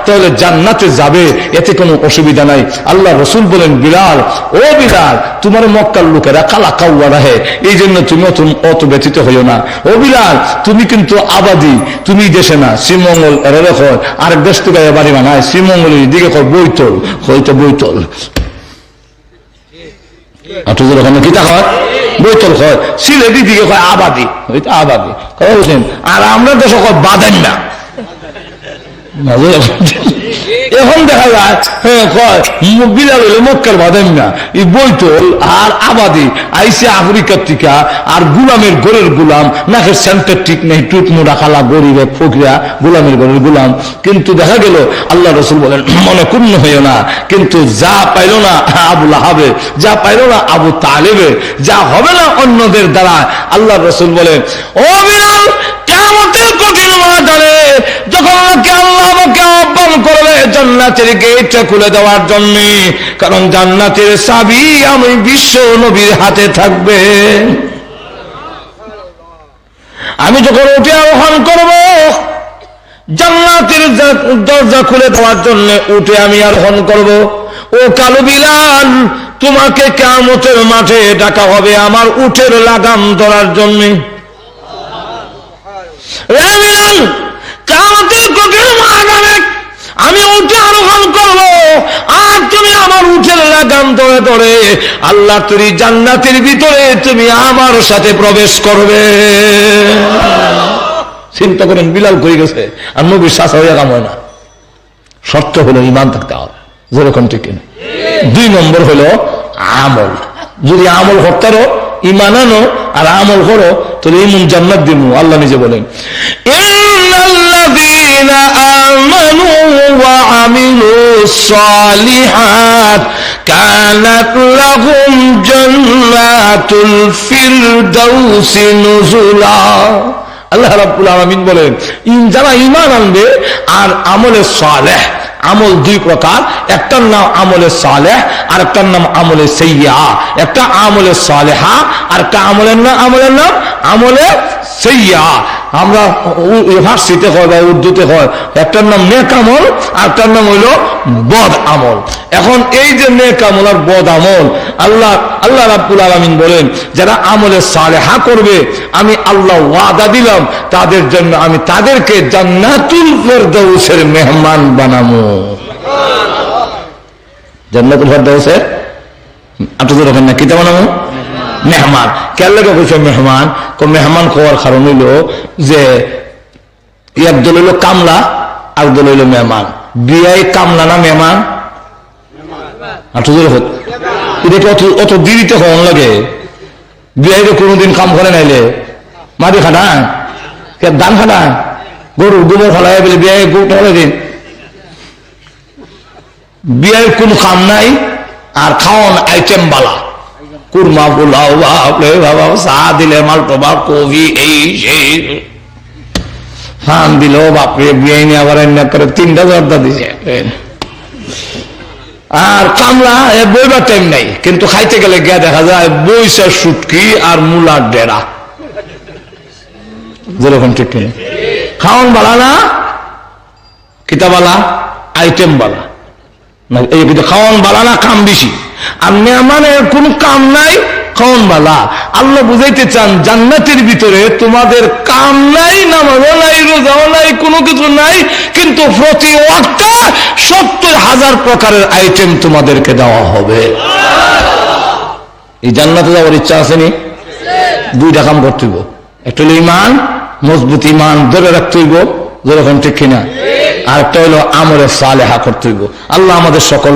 তাহলে জান্নাতে যাবে, এতে কোনো অসুবিধা নাই। আল্লাহ রাসূল বলেন, বিলাল, ও বিলাল, তোমার মক্কার লোকেরা কালা কাউয়া রাহে, এই জন্য তুমি অত ব্যথিত হইও না। ও বিলাল, তুমি কিন্তু আবাদি, তুমি দেশে না, শ্রীমঙ্গল এর হয়, আরেক দেশ থেকে বাড়ি বানায়, শ্রীমঙ্গলের দিকে কয় বৈতল, হয়তো বৈতল, ওখানে কিতা হয় বৈতল হয়, সিলেটি দিকে হয় আবাদি, হয়তো আবাদি। আর আমরা দেশ বাদেন না। এখন দেখা যায় বিলাল হইল মক্কার বাদেন না, এই বৈতল আর আবাদি আইসে আফ্রিকার টিকা, আর গুলামের ঘরের গুলাম, নাকের সেন্টার ঠিক নেই, টুট মোড়া খালা গরিবে ফকরিয়া গুলামের ঘরের গুলাম। কিন্তু দেখা গেল আল্লাহ রাসূল বলেন, মনে ক্ষুণ্ণ হইও না, কিন্তু যা পাইল না আবু লাহাবে, যা পাইল না আবু তালেবে, যা হবে না অন্যদের দ্বারা। আল্লাহ রাসূল বলেন, ও বিলাল, কিয়ামতের কঠিন ময়দানে যখন আল্লাহ আমাকে আহ্বান করবে জান্নাতের গেটটা খুলে দেওয়ার জন্য, কারণ জান্নাতের চাবি আমি বিশ্ব নবীর হাতে থাকবে। আমি যখন উঠে আহ্বান করব জান্নাতের দরজা খুলে দেওয়ার জন্য, উঠে আমি আহ্বান করব, ও কালো বিলাল, তোমাকে কিয়ামতের মাঠে ডাকা হবে আমার উটের লাগাম ধরার জন্য। আমি উঠে আরোহণ করবো, আর তুমি আমার উঠের লাগাম ধরে ধরে আল্লাহ তুই জান্নাতের ভিতরে তুমি আমার সাথে প্রবেশ করবে। চিন্তা করেন, বিলাল কই গেছে, আর নবীর শ্বাস হইয়া কাম হয় না। শর্ত হলো ঈমান থাকতে হবে, যেরকম ঠিক না। 2 নম্বর হলো আমল। যদি আমল করতে পারো, ঈমান আনো আর আমল করো, তাহলে ইমান জান্নাত দিব। আল্লাহ নিজে বলেন, ইন্নাল্লাযীনা আমানু ওয়া আমিলুস সালিহাত কানাত লাহুম জান্নাতুল ফিরদাউসি নুজুলা। আল্লাহ রাব্বুল আলামিন বলেন, যারা ঈমান আনবে আর আমলে সালেহ, আমল 2 প্রকার, একটার নাম আমলে সালেহ আর একটার নাম আমলে সাইয়্যা। একটা আমলে সালেহা আর একটা আমলের নাম আমলে সাইয়্যা। আমরা ফার্সিতে হয় বা উর্দুতে হয়, একটার নাম নেক আমল আর একটার নাম হইল বদ আমল। এখন এই যে নেক আমল আর বদ আমল, আল্লাহ রাব্বুল আলামিন বলেন, যারা আমলে সালেহা করবে আমি আল্লাহ ওয়াদা দিলাম তাদের জন্য আমি তাদেরকে জান্নাতুল ফিরদাউসের মেহমান বানাবো। জান্নাতুল ফিরদাউসের আপনাদের ওখানে না কিতা বানাবো? মেহমান। কেন লাগে কইছে মেহমান? মেহমান হওয়ার কারণ হইল যে একদল হইল কামলা আর দল হইল মেহমান। বিয়ায় কামলা না মেহমান? এটা অত দেরিতে হওয়ার লাগে। বিয়ায় কোনোদিন কাম করে নাইলে মাটি খাটান, ধান খাটান, গরুর গোবর ফেলাই বলে বিয়ায় ফেলাই দিন। বিয়ায় কোনো কাম নাই আর খাওয়ান আইটেম বালা, কুরমা পোলাও বাপরে বাবা, চা দিলে মালটোবা কফি এই সেই ফান দিল বাপরে, বিয়ে নিয়ে আবার করে 3টা জর্দা দিছে। আর কামলা বইবার টাইম নাই, কিন্তু খাইতে গেলে গিয়া দেখা যায় বইসা শুটকি আর মুলার ডেরা, যেরকম ঠিক কিনা। খাওয়ান বালা না কিতাবালা, আইটেম বালা, এই কিন্তু খাওয়ান বালা না, কাম বেশি। আর মেহমানের কোন কাম নাই, খাওয়ান বালা। আল্লাহ বুঝাইতে চান জান্নাতের ভিতরে তোমাদের কাম নাই, নামাজও নাই, রোজাও নাই, কোনো কিছু নাই, কিন্তু প্রতি ওয়াক্তে 70,000 প্রকারের আইটেম তোমাদেরকে দেওয়া হবে। এই জান্নাতে যাওয়ার ইচ্ছা আসেনি? 2টা কাম করতে হইব, একটা হলো ইমান, মজবুত ইমান ধরে রাখতে হইব, যেরকম ঠিক কিনা। আর একটা হলো আমলে সালেহা করতে হইব। আল্লাহ আমাদের সকল